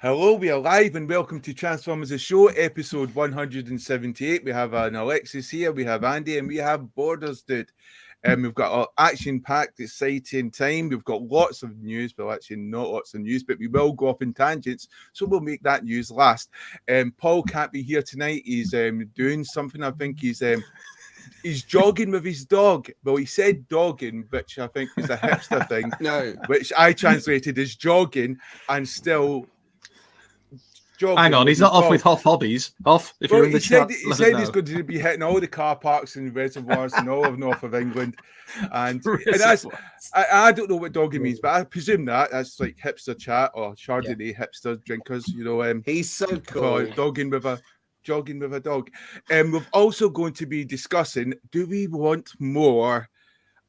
Hello, we are live and welcome to Transformers the Show, episode 178. We have an Alexis here, we have Andy, and we have Bordersdude. We've got an action-packed, exciting time. We've got lots of news, well, actually not lots of news, but we will go off in tangents, so we'll make that news last. Paul can't be here tonight. He's doing something. I think he's jogging with his dog. Well, he said dogging, which I think is a hipster thing. No, which I translated as jogging and still. Hang on, he's not off with Hoff Hobbies. Hoff, if you're in the chat, he said he's going to be hitting all the car parks and reservoirs and all of north of England. And that's, I don't know what dogging means, but I presume that's like hipster chat or Chardonnay hipster drinkers, you know. He's so cool. Jogging with a dog. We're also going to be discussing, do we want more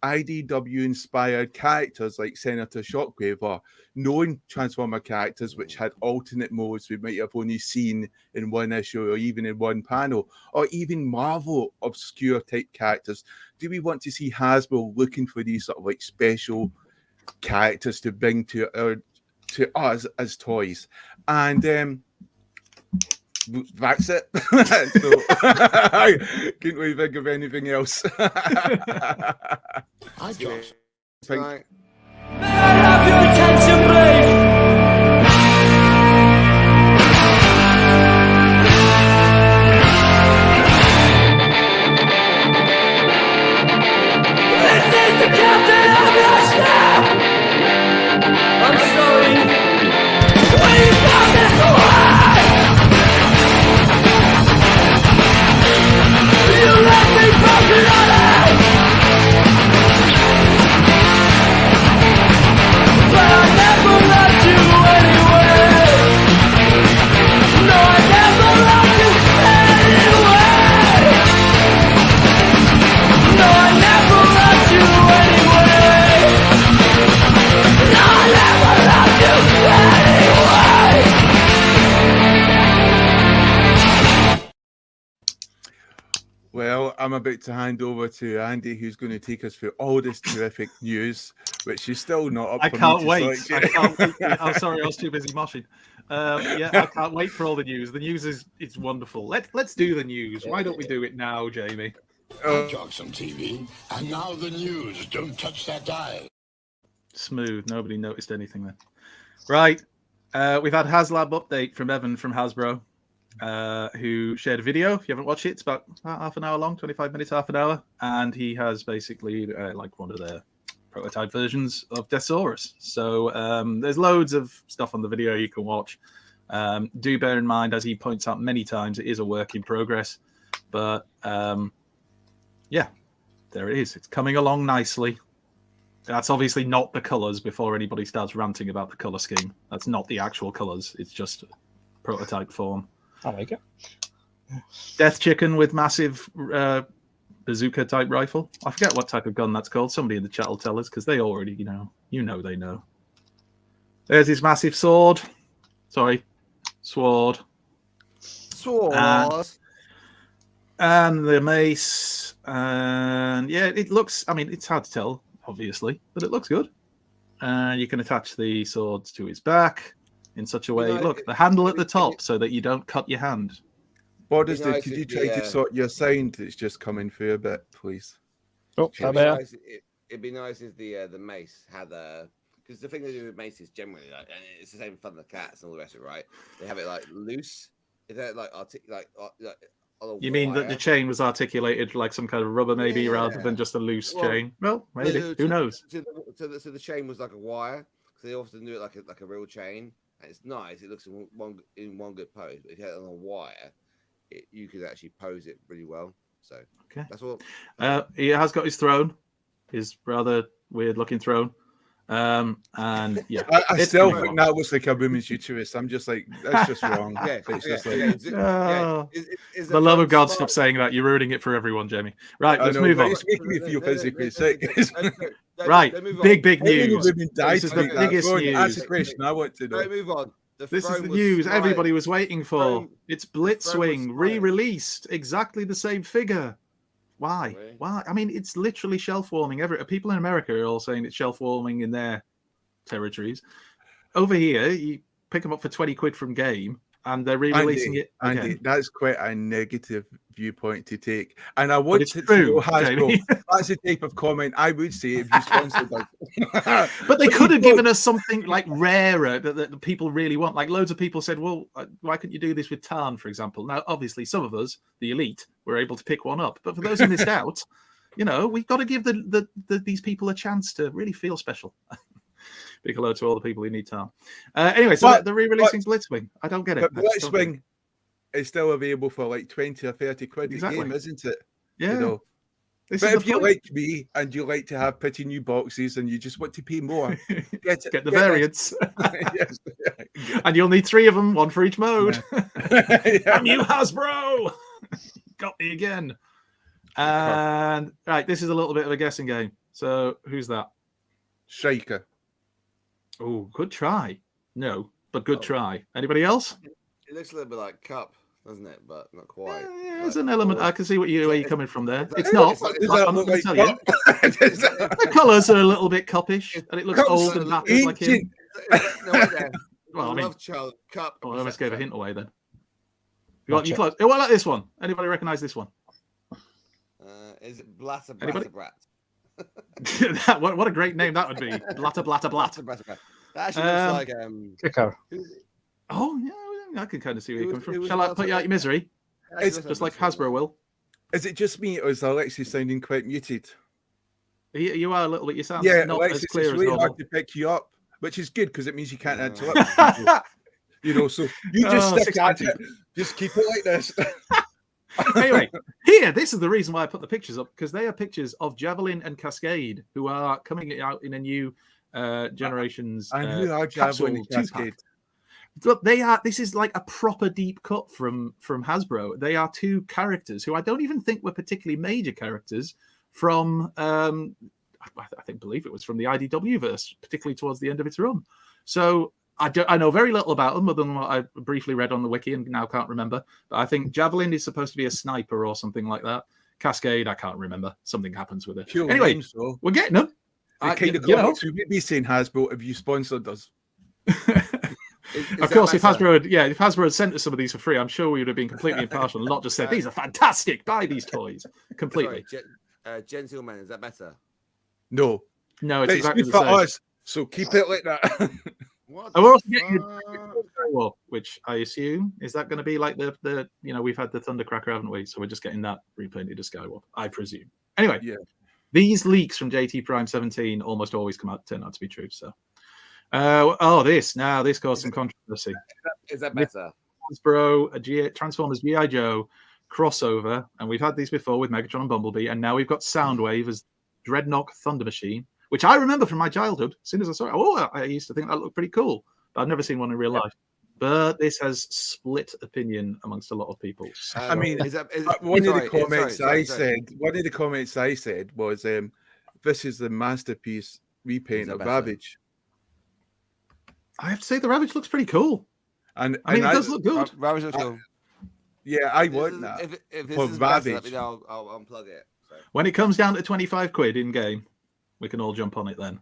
IDW inspired characters like Senator Shockwave or known Transformer characters which had alternate modes we might have only seen in one issue or even in one panel, or even Marvel obscure type characters? Do we want to see Hasbro looking for these sort of like special characters to bring to us as toys? And that's it. So, I couldn't really think of anything else. Hi, Josh. Right. May I have your attention, please? This is the captain of your ship! I'm sorry. Please put this away! You left me broken hearted! But I never loved you anyway. No, I never loved you anyway. No, I never loved you anyway. No, I never loved you anyway. Well, I'm about to hand over to Andy, who's going to take us through all this terrific news, which is still not up. I can't wait. I'm sorry, I was too busy moshing. I can't wait for all the news. The news is wonderful. Let's do the news. Why don't we do it now, Jamie? Talk some TV, and now the news. Don't touch that dial. Smooth. Nobody noticed anything then. Right. We've had HasLab update from Evan from Hasbro, who shared a video. If you haven't watched it, it's about half an hour long, 25 minutes, half an hour. And he has basically like one of their prototype versions of Deathsaurus. So there's loads of stuff on the video you can watch. Do bear in mind, as he points out many times, it is a work in progress. But yeah, there it is. It's coming along nicely. That's obviously not the colours before anybody starts ranting about the colour scheme. That's not the actual colours. It's just prototype form. I like it. Death Chicken with massive bazooka type rifle. I forget what type of gun that's called. Somebody in the chat will tell us because they already, they know. There's his massive sword. Sorry, sword. And the mace. And yeah, it looks, it's hard to tell, obviously, but it looks good. You can attach the swords to his back in such a way. Look, the handle at the top so that you don't cut your hand. Bordersdude, could you try to sort your sound that's just coming through a bit, please? Oh, it'd be nice if the mace had because the thing they do with mace is generally and it's the same fun the cats and all the rest of it, right? They have it like loose. Is that like you mean that the chain was articulated like some kind of rubber, maybe, rather than just a loose chain? Well, maybe. Who knows? So the chain was like a wire. So they often do it like a real chain, and it's nice. It looks in one good pose. But if you had it on a wire, you could actually pose it really well. So okay, that's all. He has got his throne, his rather weird looking throne. And yeah, I still think that looks like a women's uterus. I'm just like, that's just wrong. The love of God, stop saying that. You're ruining it for everyone, Jamie. Right, let's move on. It's making me feel physically sick. Right, big news. This is the biggest news. That's a question I want to know. Move on. This is the news everybody was waiting for. It's Blitzwing re-released, exactly the same figure. Why? Really? Why? I mean, it's literally shelf warming. People in America are all saying it's shelf warming in their territories. Over here, pick them up for 20 quid from Game, and they're re-releasing it again. Andy, that's quite a negative viewpoint to take. And I But want it's to true, know, Hasbro, Jamie. that's the type of comment I would say if you sponsored us. But they could you have given us something like rarer that people really want. Like loads of people said, well, why couldn't you do this with Tarn, for example? Now, obviously, some of us, the elite, were able to pick one up. But for those who missed out, you know, we've got to give these people a chance to really feel special. Big hello to all the people who need Tarn. Anyway, so they're re-releasing Blitzwing. I don't get it. But Blitzwing is still available for like 20 or 30 quid a game, isn't it? Yeah. You know? But if you're like me and you like to have pretty new boxes and you just want to pay more, get the variants. Yes. And you'll need 3 of them, 1 for each mode. Yeah. Damn you, Hasbro! Got me again. And right, this is a little bit of a guessing game. So who's that? Striker. Oh, good try. No, but good try. Anybody else? It looks a little bit like Cup, doesn't it? But not quite. There's an element. I can see where you're coming from there. It's not. not. I'm not going to tell you. The colours are a little bit cuppish, and it looks old and battered like him. Well, I mean, Cup. I almost gave a hint away then. What about this one? Anybody recognise this one? Is it Blatter Brat? What a great name that would be. Blatter Blatter Blatter. That actually looks like Kicker. Oh yeah, I can kind of see where you're coming from. Shall I put you out your misery? It's just like Hasbro will. Is it just me or is Alexi sounding quite muted? You are a little bit. You sound not Alexis, as clear it's as really normal. hard to pick you up, which is good because it means you can't interrupt people. You know, so you just stick at it. Just keep it like this. Anyway, here, this is the reason why I put the pictures up, because they are pictures of Javelin and Cascade, who are coming out in a new generation's and who are Javelin and Cascade? Look, this is like a proper deep cut from Hasbro. They are 2 characters who I don't even think were particularly major characters from believe it was from the IDW verse, particularly towards the end of its run. So I know very little about them other than what I briefly read on the wiki and now can't remember. But I think Javelin is supposed to be a sniper or something like that. Cascade, I can't remember. Something happens with it. Cool anyway, names, though. We're getting them. The kind of comments we would be saying, Hasbro, if you sponsored us. Of course, if Hasbro had sent us some of these for free, I'm sure we would have been completely impartial and not just said, these are fantastic, buy these toys. Completely. Sorry, Gentleman, is that better? No, it's exactly good the for same. us. So keep it like that. And we're also getting which I assume is that going to be like the we've had the Thundercracker, haven't we? So we're just getting that reprinted as Skywalker, I presume. Anyway, these leaks from JT Prime 17 almost always turn out to be true. So, this caused some controversy. Is that better? Hasbro, Transformers G.I. Joe crossover, and we've had these before with Megatron and Bumblebee, and now we've got Soundwave as Dreadnought Thunder Machine, which I remember from my childhood. As soon as I saw it, I used to think that looked pretty cool, but I've never seen one in real life. But this has split opinion amongst a lot of people. I mean, one of the comments I said was, "This is the masterpiece repaint of Ravage." I have to say, the Ravage looks pretty cool. And it does look good. Ravage looks cool. Yeah, I want that. If this for is Ravage. better, I'll unplug it. So. When it comes down to 25 quid in game, we can all jump on it then.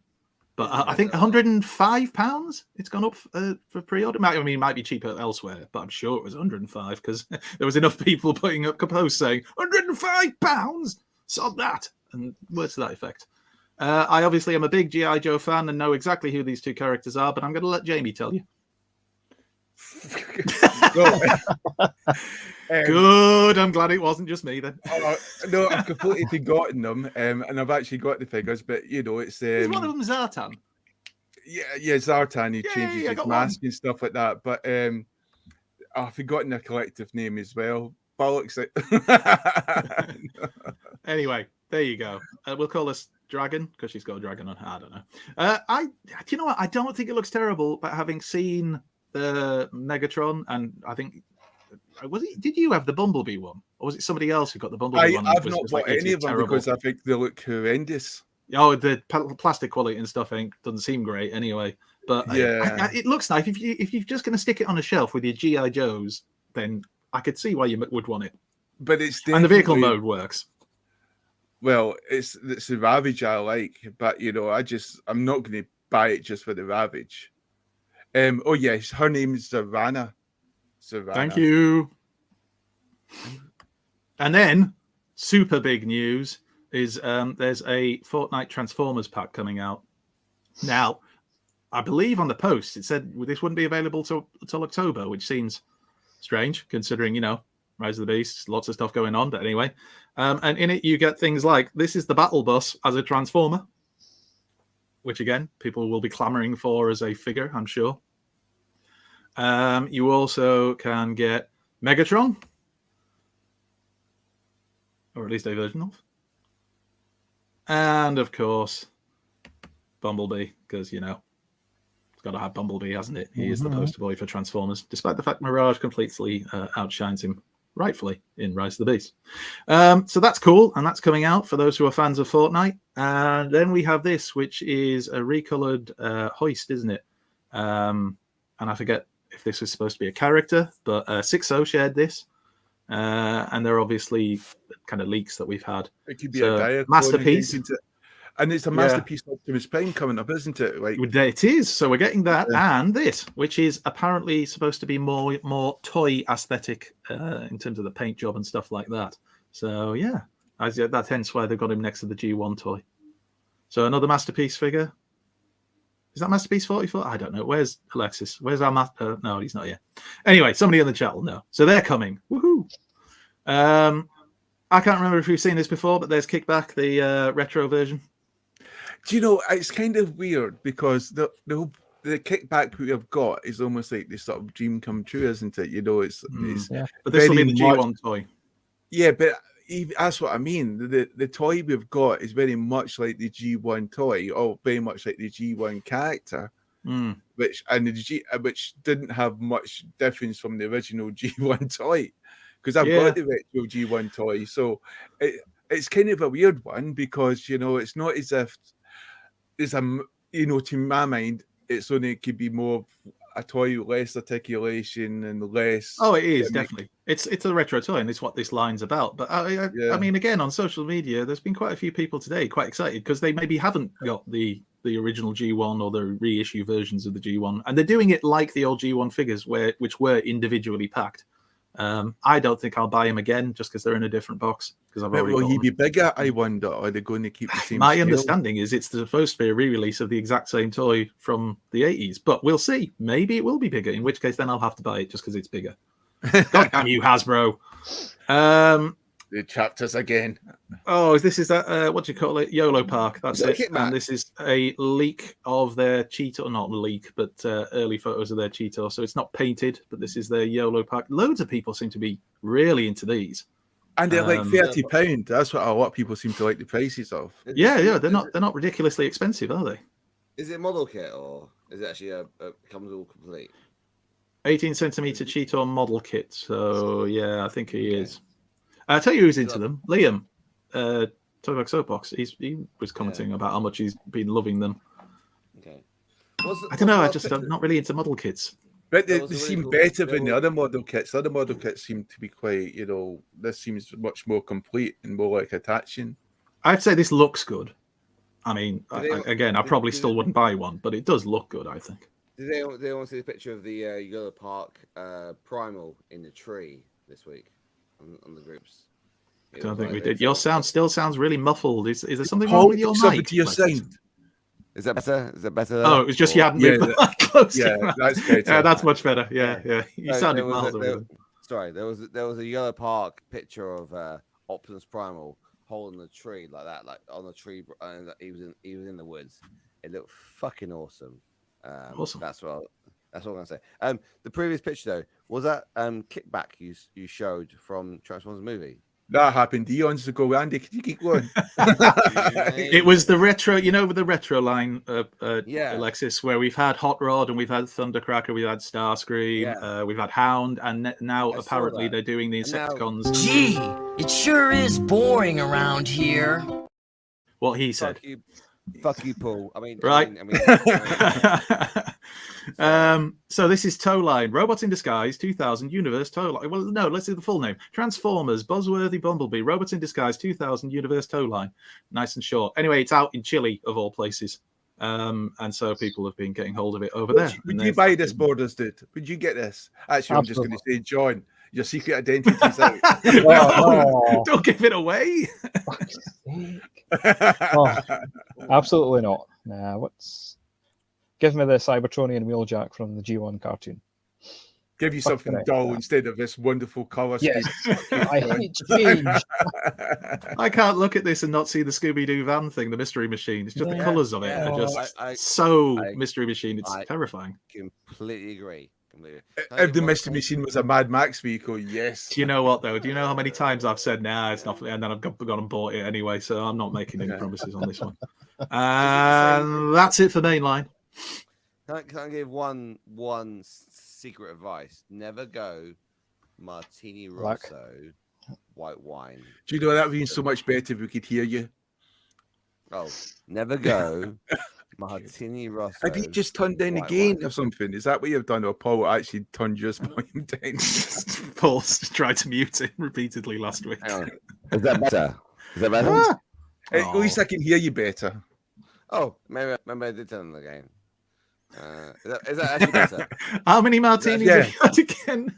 But I think £105 it's gone up for pre-order. It might be cheaper elsewhere, but I'm sure it was 105 because there was enough people putting up posts saying £105, sod that, and words to that effect. I obviously am a big G.I. Joe fan and know exactly who these 2 characters are, but I'm going to let Jamie tell you. Good. I'm glad it wasn't just me then. No, I've completely forgotten them, and I've actually got the figures. But it's is one of them Zartan? Yeah, Zartan. He changes his mask and stuff like that. But I've forgotten their collective name as well. Bollocks. Anyway, there you go. We'll call this Dragon because she's got a dragon on her. I don't know. Do you know what? I don't think it looks terrible, but having seen the Megatron, and I think did you have the Bumblebee one, or was it somebody else who got the Bumblebee one? I've not bought any of them because I think they look horrendous. Oh, the plastic quality and stuff doesn't seem great anyway. But it looks nice. If you're just going to stick it on a shelf with your G.I. Joes, then I could see why you would want it. But and the vehicle mode works. Well, it's the Ravage I like, but I'm not going to buy it just for the Ravage. Oh yes, her name is Savannah. Thank you. And then, super big news is there's a Fortnite Transformers pack coming out. Now, I believe on the post it said this wouldn't be available till October, which seems strange considering, you know, Rise of the Beasts, lots of stuff going on. But anyway, and in it you get things like this is the battle bus as a Transformer, which again people will be clamoring for as a figure, I'm sure. You also can get Megatron, or at least a version of, and of course Bumblebee, because you know it's got to have Bumblebee, hasn't it? He is the poster boy for Transformers, despite the fact Mirage completely outshines him, rightfully, in Rise of the Beast. So that's cool, and that's coming out for those who are fans of Fortnite. And then we have this, which is a recolored hoist, isn't it? And I forget if this was supposed to be a character, but 6.0 shared this. And they're obviously kind of leaks that we've had. It could be a diaclone masterpiece. And it's a masterpiece of Optimus Prime coming up, isn't it? Like it is. So we're getting that and this, which is apparently supposed to be more toy aesthetic in terms of the paint job and stuff like that. So yeah, that's hence why they've got him next to the G1 toy. So another masterpiece figure. Is that Masterpiece 44? I don't know. Where's Alexis? Where's our master? No, he's not here. Anyway, somebody in the chat will know. So they're coming. Woohoo! I can't remember if we've seen this before, but there's Kickback, the retro version. Do you know, it's kind of weird because the Kickback we have got is almost like this sort of dream come true, isn't it? You know, it's but this will be the G1 toy. Yeah, but that's what I mean. The toy we've got is very much like the G1 toy, or very much like the G1 character, which didn't have much difference from the original G1 toy, because I've got the retro G1 toy. So it's kind of a weird one because you know it's not as if there's to my mind it's only could be more a toy with less articulation and less. Oh, it is definitely. It's a retro toy, and it's what this line's about. But I mean, again, on social media, there's been quite a few people today quite excited because they maybe haven't got the original G1 or the reissue versions of the G1, and they're doing it like the old G1 figures, which were individually packed. I don't think I'll buy them again just because they're in a different box. Because I've already. Will he be bigger? I wonder. Or are they going to keep the same? My understanding is it's supposed to be a re-release of the exact same toy from the 80s, but we'll see. Maybe it will be bigger. In which case, then I'll have to buy it just because it's bigger. God damn you, Hasbro! The chapters again. Oh, this is that what do you call it? YOLO Park. That's it. And this is a leak of their Cheetor, not a leak, but early photos of their Cheetor. So it's not painted, but this is their YOLO Park. Loads of people seem to be really into these. And they're like £30. That's what a lot of people seem to like the prices of. Yeah, they're not ridiculously expensive, are they? Is it model kit or is it actually comes all complete? 18 centimeter Cheetor model kit. So yeah, I think he is. I'll tell you who's into them. Liam, Toybox Soapbox. He was commenting about how much he's been loving them. Okay. I don't know. I'm not really into model kits. But they seem better than the other model kits. The other model kits seem to be quite, this seems much more complete and more like attaching. I'd say this looks good. I mean, I probably still wouldn't buy one, but it does look good, I think. Did they want to see the picture of the YOLO Park Primal in the tree this week on the groups? I don't think we did. Your sound still sounds really muffled. Is there something wrong with your mic? To your sound. Is that better? Is that better? Oh, it was just you hadn't moved the mic close. Yeah, that's good. Yeah, that's much better. Yeah. You sounded miles away. Sorry, there was a YOLO Park picture of Optimus Primal holding the tree like that, like on the tree, and he was in the woods. It looked fucking awesome. Awesome. That's what I'm gonna say. The previous picture though was that Kickback you showed from Transformers movie. That happened eons ago. Andy, can you keep going? It was the retro, with the retro line, Alexis, where we've had Hot Rod and we've had Thundercracker, we've had Starscream, we've had Hound, and now apparently they're doing the Insecticons. Gee, it sure is boring around here. What he said. Fuck you, Paul. Right. So this is Towline, Robots in Disguise 2000 Universe Towline. Well, no, let's do the full name. Transformers, Buzzworthy Bumblebee, Robots in Disguise 2000 Universe Towline. Nice and short. Anyway, it's out in Chile, of all places. And so people have been getting hold of it over there. Would you buy this, Bordersdude? Would you get this? Actually, I'm just going to say, John, your secret identity's out. No, don't give it away. Oh, absolutely not. Nah, give me the Cybertronian Wheeljack from the G1 cartoon. Give you something dull instead of this wonderful colour scheme. Yes, I hate change. I can't look at this and not see the Scooby-Doo van thing, the Mystery Machine. It's just the colours of it are just Mystery Machine. It's terrifying. Completely agree. If the Mystery Machine was a Mad Max vehicle, yes. Do you know what, though? Do you know how many times I've said, nah, it's not, and then I've gone and bought it anyway, so I'm not making any promises on this one. And that's it for Mainline. Can I give one secret advice? Never go Martini Rosso white wine. Do you know that would be so much better if we could hear you? Oh, never go Martini Rosso. Have you just turned down again or something? Is that what you've done? Or Paul actually turned your volume down? Paul tried to mute it repeatedly last week. Is that better? Is that better? At least I can hear you better. Oh, maybe I did turn them again. Is that actually better? How many martinis have you had again?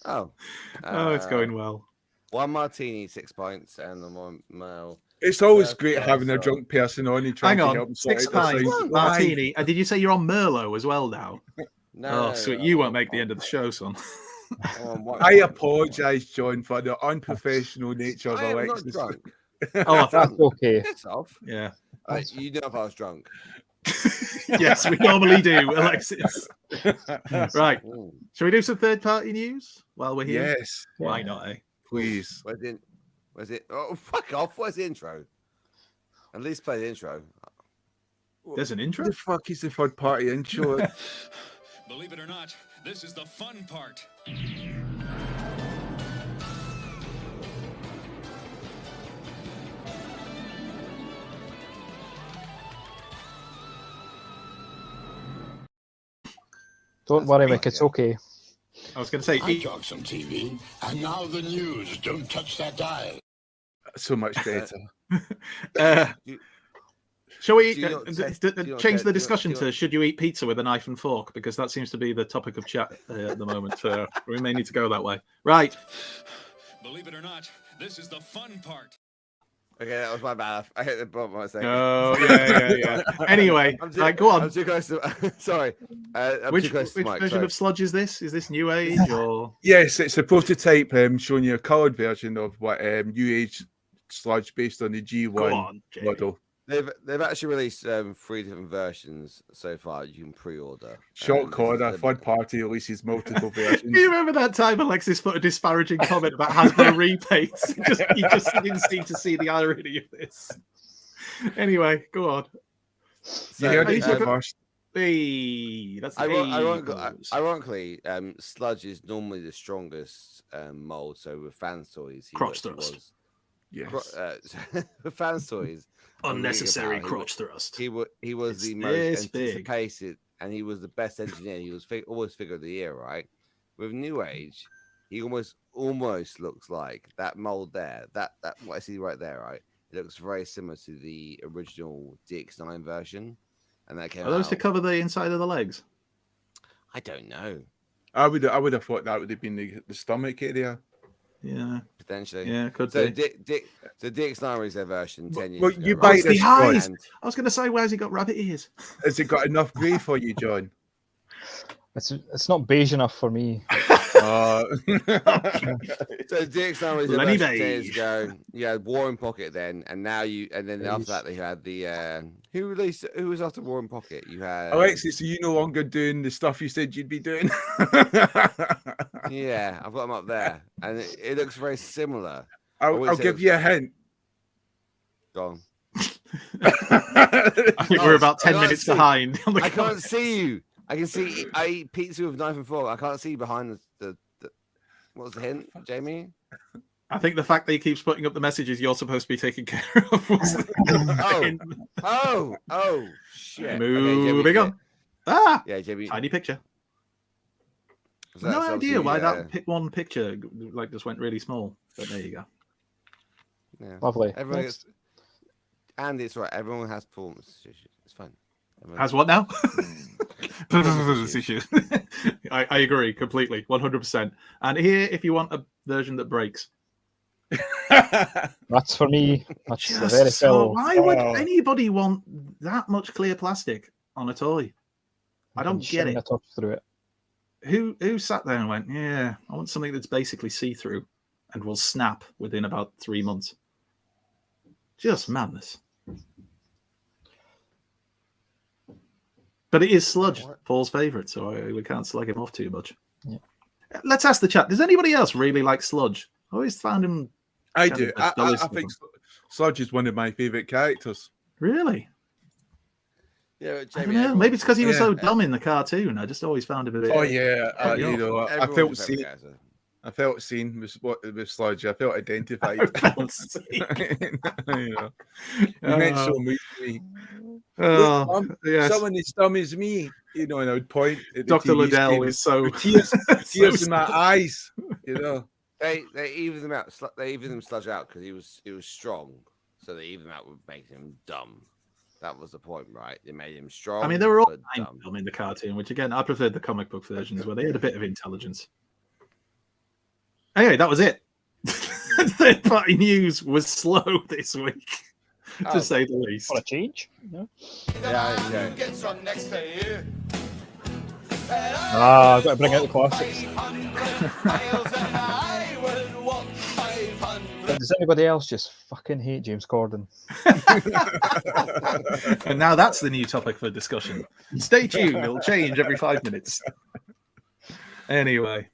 It's going well. 1 martini, 6 pints, and then 1 mile. It's always great having a drunk person on you trying to help them. 6 pints, martini. And did you say you're on Merlot as well now? No. Sweet. You won't make the end of the show, son. I apologise, John, for the unprofessional nature of Alexis. Not drunk. That's okay. Piss off. Yeah. You know if I was drunk. Yes, we normally do, Alexis. Right. Shall we do some third-party news while we're here? Yes. Why not, eh? Please. Where's it? Oh, fuck off. Where's the intro? At least play the intro. There's an intro? What the fuck is the third-party intro? Believe it or not, this is the fun part. Don't worry, Mick, it's okay. I was going to say, I talk some TV, and now the news. Don't touch that dial. So much better. Shall we change the discussion to should you eat pizza with a knife and fork? Because that seems to be the topic of chat at the moment. So we may need to go that way. Right. Believe it or not, this is the fun part. Okay, that was my bad. I hit the button by a second. Oh, yeah. Anyway, go on. I'm too close to... Sorry. Which version of Sludge is this? Is this New Age or...? Yes, it's a prototype showing you a coloured version of what New Age Sludge based on the G1 model. They've actually released 3 different versions so far. You can pre-order. Shock Horror, third party releases multiple versions. Do you remember that time Alexis put a disparaging comment about Hasbro repaints? You just didn't seem to see the irony of this. Anyway, go on. So, you heard it first. That's ironically, Sludge is normally the strongest mold. So with Fans Toys, crotch thrust. Yes. With Fans Toys. Unnecessary crotch thrust. He was the most anticipated, and he was the best engineer. He was always figure of the year, right? With New Age, he almost looks like that mold there. That what I see right there, right? It looks very similar to the original DX9 version, and that came. Are those to cover the inside of the legs? I don't know. I would have thought that would have been the stomach area. Yeah, potentially. Yeah, could so be. The DX9 is their version 10 years well, ago. You buy the eyes. I was going to say, where's he got rabbit ears? Has it got enough grey for you, John? It's not beige enough for me. So DX9 was Lenny 10 years Beige. ago. You had War in Pocket then, and now then after that they had the who was after War in Pocket? You had Alexis, so you no longer doing the stuff you said you'd be doing? Yeah, I've got them up there, and it looks very similar. I'll give you a hint. Go on. I think we're about 10 minutes behind. I can't see you. I can see. I eat pizza with knife and fork. I can't see behind the what was the hint, Jamie? I think the fact that he keeps putting up the messages you're supposed to be taking care of was oh shit. Moving on. Yeah, Jamie. Tiny picture. No idea why that one picture just went really small. But there you go. Yeah. Lovely. Everyone gets, and it's right. Everyone has problems. It's fine. Has what now? Issues. I agree completely, 100%. And here, if you want a version that breaks, That's for me. That's the just very so, fellow. why would anybody want that much clear plastic on a toy? I don't get it. A touch through it. Who sat there and went, yeah, I want something that's basically see-through and will snap within about 3 months. Just madness. But it is Sludge, Paul's favourite, so we can't slag him off too much. Yeah. Let's ask the chat. Does anybody else really like Sludge? I always found him. I do. I think Sludge is one of my favourite characters. Really? Yeah, I don't know. Maybe it's because he was so dumb in the cartoon. I just always found him a bit. Oh yeah, I felt seen. I felt seen with Sludge. I felt identified. I felt seen. You meant so much to me. Oh, yes. Someone as dumb as me, and I would point at Dr. Liddell is so tears in my eyes, They even them out. They even them Sludge out because he was strong, so they even out would make him dumb. That was the point, right? They made him strong. I mean, they were all dumb in the cartoon, which again, I preferred the comic book versions where they had a bit of intelligence. Anyway, that was it. Third party news was slow this week, to say the least. For a change? No? Yeah. I've got to bring out the classics. Does anybody else just fucking hate James Corden? And now that's the new topic for discussion. Stay tuned, it'll change every 5 minutes. Anyway.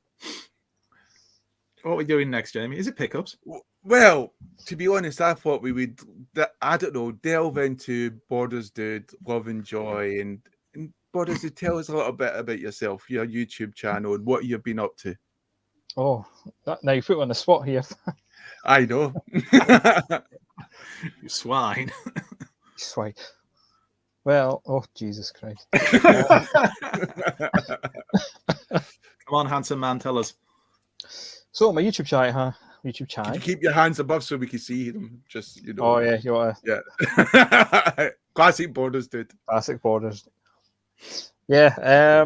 What are we doing next, Jamie? Is it pickups? Well, to be honest, I thought we would, I don't know, delve into Bordersdude, Love and Joy, and Bordersdude, tell us a little bit about yourself, your YouTube channel, and what you've been up to. Oh, now you put me on the spot here. I know. You swine. Swine. Well, oh, Jesus Christ. Come on, handsome man, tell us. So, my YouTube chat, huh? YouTube chat. Could you keep your hands above so we can see them? Just, Oh, yeah, you want to. Yeah. Classic Bordersdude. Classic Borders. Yeah,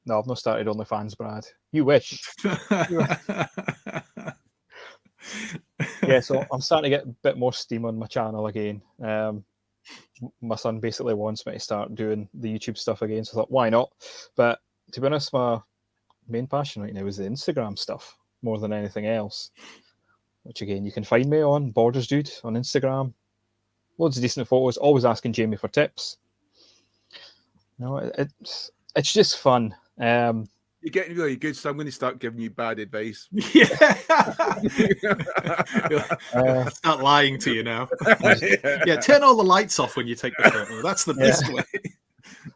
no, I've not started OnlyFans, Brad. You wish. Yeah, so I'm starting to get a bit more steam on my channel again. My son basically wants me to start doing the YouTube stuff again, so I thought, why not? But to be honest, my main passion right now is the Instagram stuff more than anything else. Which again, you can find me on Bordersdude on Instagram. Loads of decent photos. Always asking Jamie for tips. No, it's just fun. You're getting really good, so I'm going to start giving you bad advice. Yeah. Start lying to you now. Yeah, turn all the lights off when you take the photo. That's the best way.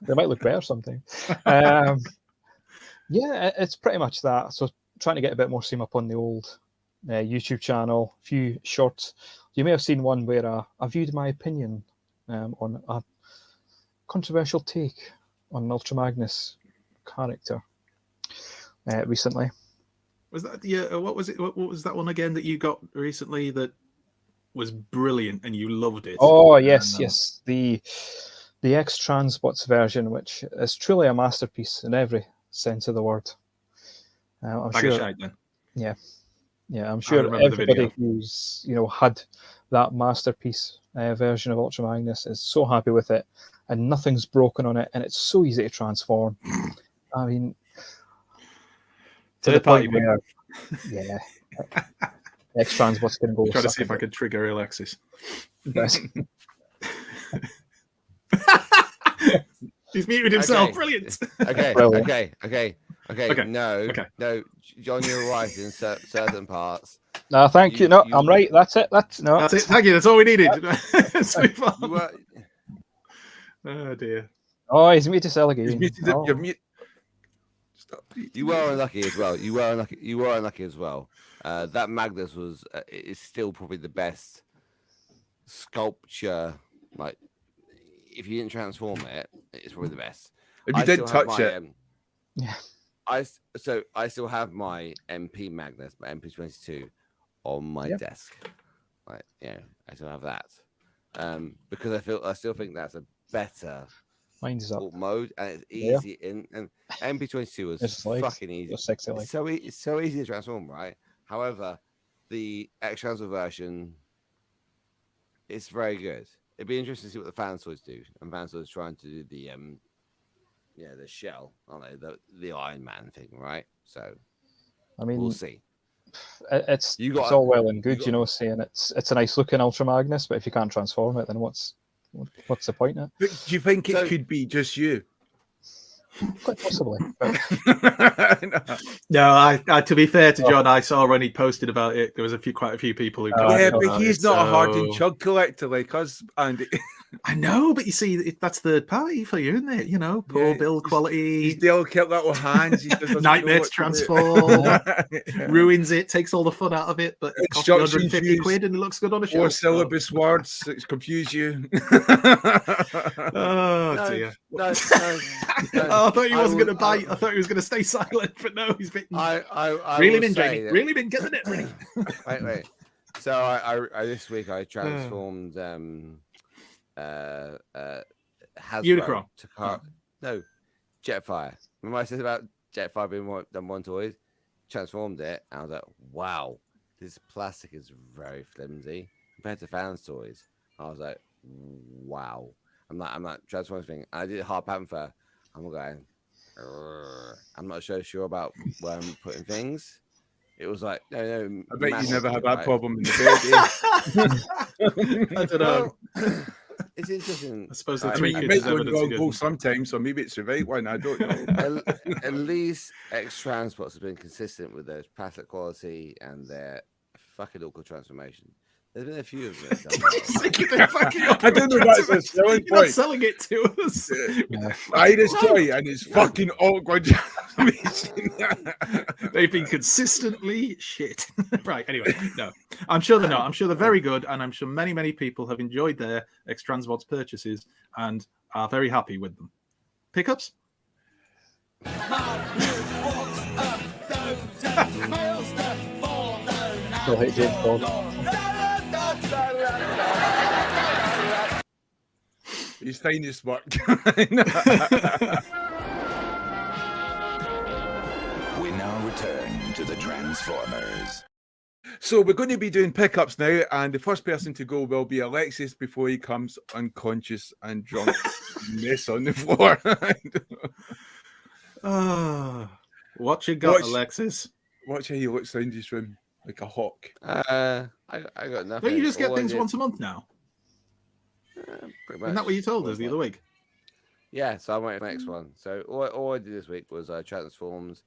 They might look better sometime. Yeah, it's pretty much that. So trying to get a bit more steam up on the old YouTube channel. A few shorts. You may have seen one where I viewed my opinion on a controversial take on an Ultra Magnus character recently. Was that what was it? What was that one again that you got recently that was brilliant and you loved it? Oh yes, yes. The X-Transbots version, which is truly a masterpiece in every sense of the word. I'm Bag sure. of shite, then. Yeah, I'm sure everybody who's had that masterpiece version of Ultra Magnus is so happy with it, and nothing's broken on it, and it's so easy to transform. I mean, to the point where, yeah, X-Transbots can go. Try to see if I could trigger Alexis. He's muted himself. Okay. Brilliant. Okay. No, John, you're right in certain parts. No, thank you. No, I'm right. That's it. That's it. Thank you. That's all we needed. Let's move on. Oh dear. Oh, he's muted to again. He's muted. Oh. You're muted. You were unlucky as well. You were unlucky as well. That Magnus is still probably the best sculpture. Like, if you didn't transform it, it's probably the best. If you didn't touch it, yeah. I still have my MP Magnus, my MP22, on my desk. Like, I still have that. Because I still think that's better Mine's up. mode, and it's Yeah. easy. And MP22 was It's like fucking easy. It's sexy, like. It's so easy to transform, right? However, the X-Transfer version, it's very good. It'd be interesting to see what the fan toys do. And fan toys trying to do the the shell, aren't they? The Iron Man thing, right? So I mean, we'll see. It's all well and good, saying it's a nice looking Ultra Magnus, but if you can't transform it, then what's the point in it? But do you think it could be just you? Quite possibly. But... No, to be fair to John, I saw when he posted about it, there was quite a few people who. Yeah, but he's not a hardened chug collector like us, Andy. I know, but you see, that's third party for you, isn't it? Poor build quality. He's delicate little hands. He Nightmare to transform. Ruins it, takes all the fun out of it, but it costs you 150 quid and it looks good on a shelf. 4 syllabus words that confuse you. Oh, dear. No. I thought he wasn't going to bite. I thought he was going to stay silent, but no, he's bitten. Reel him in, Jamie. Reel him in. Get the net ready. Wait. So I this week I transformed Hasbro Unicron. No, Jetfire. Remember I said about Jetfire being one toys? Transformed it, and I was like, wow, this plastic is very flimsy compared to fans toys. I was like, wow. I'm not transforming thing. I did Hard Panther. I'm going. I'm not so sure about where I'm putting things. It was like no. I bet you never had that problem in the bed. I don't know. It's interesting. I suppose the I tweak might is go evidence. wrong goal sometimes, so maybe it's the right one. I don't know. At least X Transports have been consistent with their plastic quality and their fucking awkward transformation. There's been a few of them. I don't know that's a selling You're not point. selling it to us. Iris toy and it's fucking awkward transformation. They've been consistently shit. Right, anyway, no. I'm sure they're not. I'm sure they're very good, and I'm sure many, many people have enjoyed their X-Transbots purchases and are very happy with them. Pickups? Still hate James Bond. His finest work. We now return to the Transformers. So we're going to be doing pickups now, and the first person to go will be Alexis before he comes unconscious and drunk mess on the floor. What you got, Alexis? Watch how he looks around his room like a hawk. I got nothing. Don't you just get All things I did- once a month now? Pretty much. Isn't that what you told us the other week? Yeah, so I'm waiting for the next one. So all I did this week was I transformed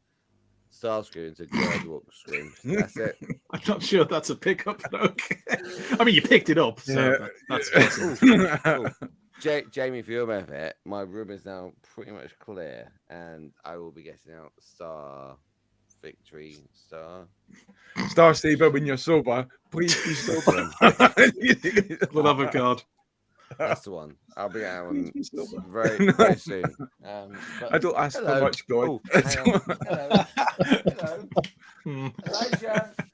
Starscream into Girdwalk Scream. That's it. I'm not sure that's a pickup, but okay. I mean, you picked it up, so Yeah. that's awesome. Cool. Jamie, for your benefit, my room is now pretty much clear, and I will be getting out Star Victory Star. Star Saber when you're sober. Please be sober. The love of God. That's the one. I'll be out on Please be sober. very soon. But I don't ask for hello. much, God. Oh, hang on. Hello. Hmm.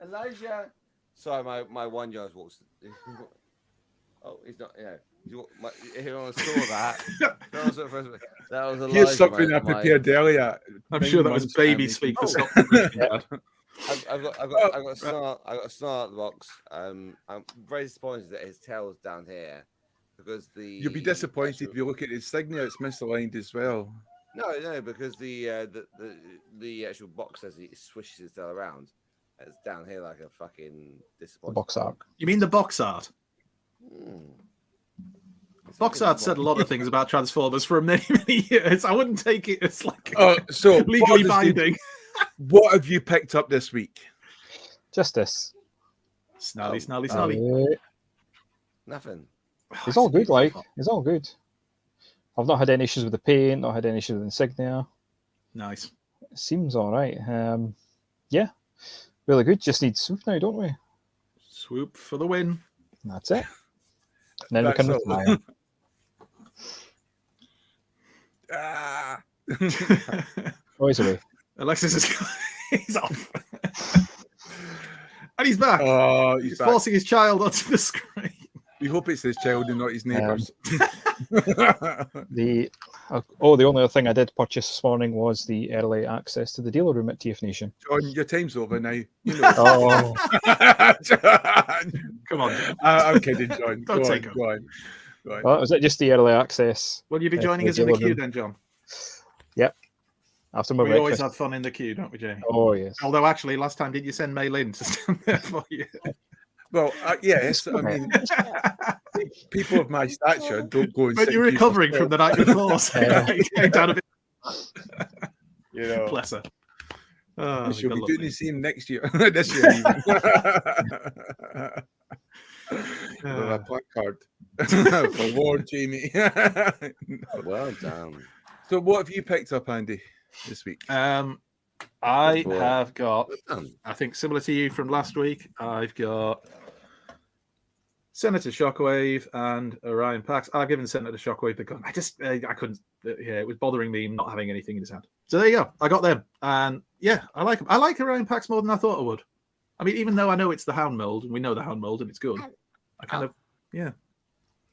Elijah. Sorry, my 1 year walks. Oh, he's not. Everyone saw that. That was Elijah. Here's something I prepared earlier. I'm sure that was baby speak for Scott. I've got a snarl at the box. I'm very disappointed that his tail's down here because You'll be disappointed if you look at his signature; it's misaligned as well. No, because the actual box says he swishes his tail around. It's down here like a fucking disappointing. The box art. You mean the box art? Box art said a lot of things about Transformers for many, many years. I wouldn't take it as like So legally binding. What have you picked up this week? Just this. Snarly. Nothing. It's all good, like. It's all good. I've not had any issues with the paint, not had any issues with the insignia. Nice. It seems all right. Yeah, really good. Just need swoop now, don't we? Swoop for the win. And that's it. And then we can retire. Always away. Alexis is he's off. And he's back. Oh, He's back. forcing his child onto the screen. We hope it's his child and not his neighbours. The only other thing I did purchase this morning was the early access to the dealer room at TF Nation. John, your time's over now. You know. Oh, John. Come on, John. I'm kidding, John. Don't Go take on, him. go on. Go on. well, was it just the early access? Will you be to joining us in the dealer queue room? then, John? Yep. After my We breakfast. always have fun in the queue, don't we, Jamie? Oh yes. Although, actually, last time, did you send May Lynn to stand there for you? Well, yes. I mean, people of my stature don't go and But sit you're in queues recovering for from the night before, so you came down a bit. You know, Bless her. Oh, she'll be God doing love the same next year. This year, even. With a placard for Lord Jamie. Well done. So, what have you picked up, Andy, this week? I boy. have got, Well done. I think similar to you from last week, I've got Senator Shockwave and Orion Pax. I've given Senator Shockwave the gun. I couldn't, yeah, it was bothering me not having anything in his hand. So there you go. I got them. And yeah, I like them. I like Orion Pax more than I thought I would. I mean, even though I know it's the Hound mold, and we know the Hound mold, and it's good, I kind of, yeah.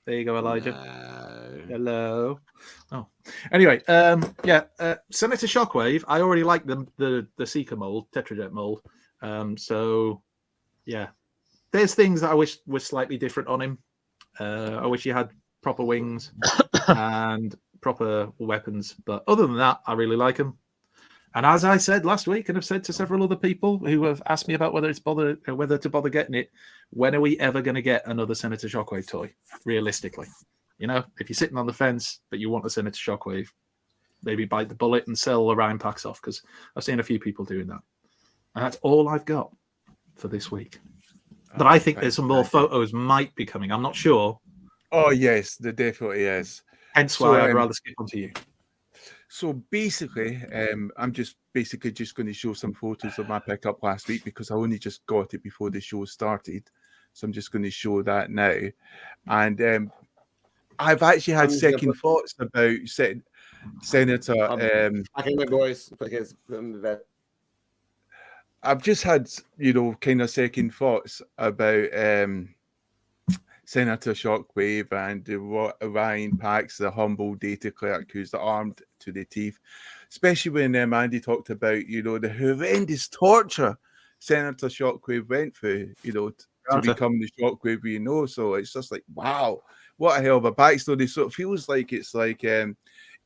There you go, Elijah. No. Hello. Oh, anyway, Senator Shockwave. I already like the Seeker mold, Tetrajet mold. So yeah, there's things that I wish were slightly different on him. I wish he had proper wings and proper weapons, but other than that, I really like him. And as I said last week, and have said to several other people who have asked me about whether to bother getting it, when are we ever going to get another Senator Shockwave toy? Realistically, you know, if you're sitting on the fence but you want a Senator Shockwave, maybe bite the bullet and sell Orion Pax off, because I've seen a few people doing that. And that's all I've got for this week. But I think there's some more photos might be coming. I'm not sure. Oh yes, there definitely is. Hence why I'd rather skip on to you. So basically, I'm just going to show some photos of my pickup last week because I only just got it before the show started. So I'm just going to show that now. And I've actually had second thoughts about Senator. I can make boys. I've just had, kind of second thoughts about Senator Shockwave and Orion Pax, the humble data clerk who's armed to the teeth, especially when Andy talked about, the horrendous torture Senator Shockwave went through, to become the Shockwave we know. So it's just like, wow, what a hell of a backstory. So it feels like it's like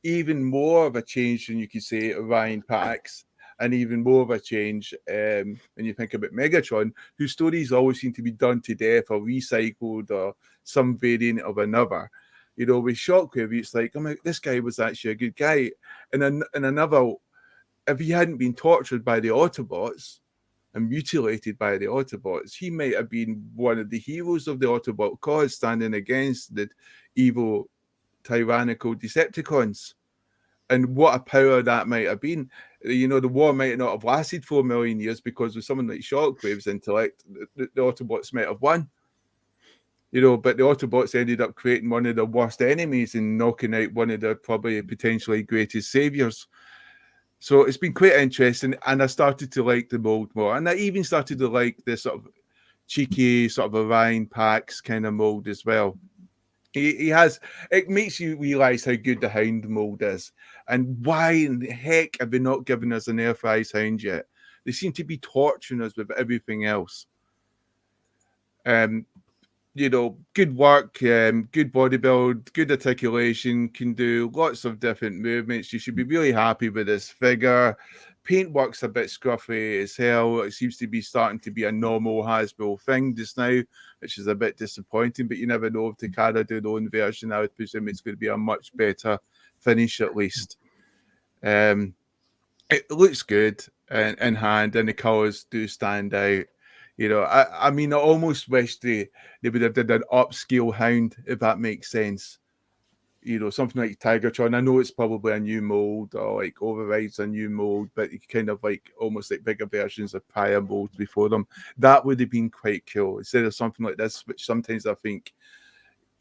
even more of a change than you could say Orion Pax. And even more of a change when you think about Megatron, whose stories always seem to be done to death or recycled or some variant of another. With Shockwave, it's like, this guy was actually a good guy. And another, if he hadn't been tortured by the Autobots and mutilated by the Autobots, he might have been one of the heroes of the Autobot cause, standing against the evil, tyrannical Decepticons. And what a power that might have been. The war might not have lasted 4 million years because with someone like Shockwave's intellect, the Autobots might have won. But the Autobots ended up creating one of the worst enemies and knocking out one of the probably potentially greatest saviors. So it's been quite interesting. And I started to like the mold more. And I even started to like the sort of cheeky sort of Orion Pax kind of mold as well. He has, it makes you realize how good the Hound mold is and why in the heck have they not given us an Earthrise Hound yet? They seem to be torturing us with everything else. Good work, good body build, good articulation, can do lots of different movements. You should be really happy with this figure. Paintwork's a bit scruffy as hell. It seems to be starting to be a normal Hasbro thing just now, which is a bit disappointing, but you never know if Takara do their own version. I would presume it's going to be a much better finish at least. It looks good in hand, and the colours do stand out. I mean, I almost wish they would have did an upscale Hound, if that makes sense. Something like Tigertron. I know it's probably a new mold, or like Override's a new mold, but you kind of like almost like bigger versions of prior molds before them. That would have been quite cool instead of something like this, which sometimes I think,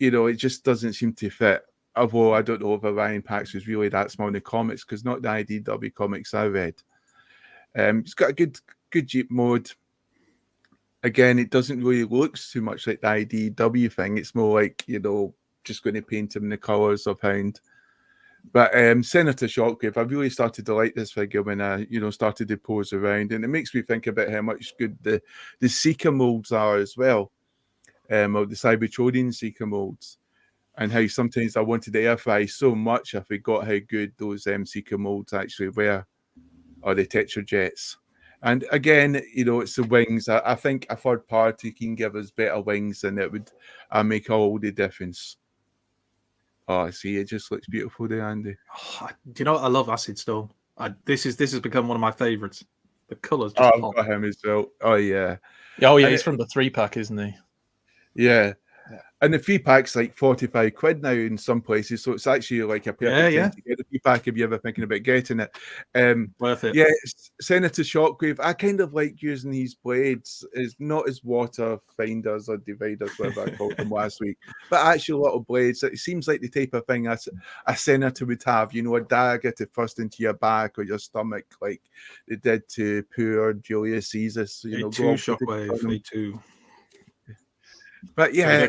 it just doesn't seem to fit. Although I don't know if Orion Pax was really that small in the comics, because not the IDW comics I read. It's got a good Jeep mode. Again, it doesn't really look too much like the IDW thing. It's more like, just going to paint him the colours of Hound. But Senator Shockwave, I really started to like this figure when I, started to pose around, and it makes me think about how much good the Seeker molds are as well, or the Cybertronian Seeker molds, and how sometimes I wanted to air fry so much I forgot how good those Seeker molds actually were, or the Tetrajets. And again, it's the wings. I think a third party can give us better wings, and it would make all the difference. Oh, I see. It just looks beautiful there, Andy. Oh, do you know what? I love Acid Storm. This has become one of my favourites. The colours just pop. I've got him as well. Oh, yeah. Oh, yeah, he's from the 3-pack, isn't he? Yeah. And the 3-pack's like 45 quid now in some places, so it's actually like a perfect time to get the 3-pack if you're ever thinking about getting it. Worth it. Yeah, Senator Shockwave, I kind of like using these blades. It's not as water finders or dividers, whatever I called them last week, but actual little blades. It seems like the type of thing a senator would have, a dagger to thrust into your back or your stomach, like they did to poor Julius Caesar. So, Shockwave, too. But yeah,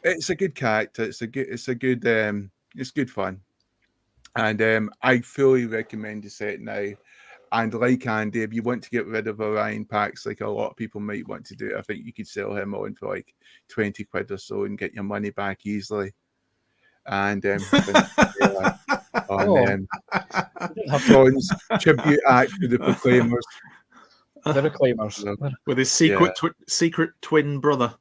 it's a good character. It's good fun, and I fully recommend the set now. And like Andy, if you want to get rid of Orion Pax, like a lot of people might want to do, I think you could sell him on for like 20 quid or so and get your money back easily. And John's tribute act to the Proclaimers. The Reclaimers. With his secret twin brother.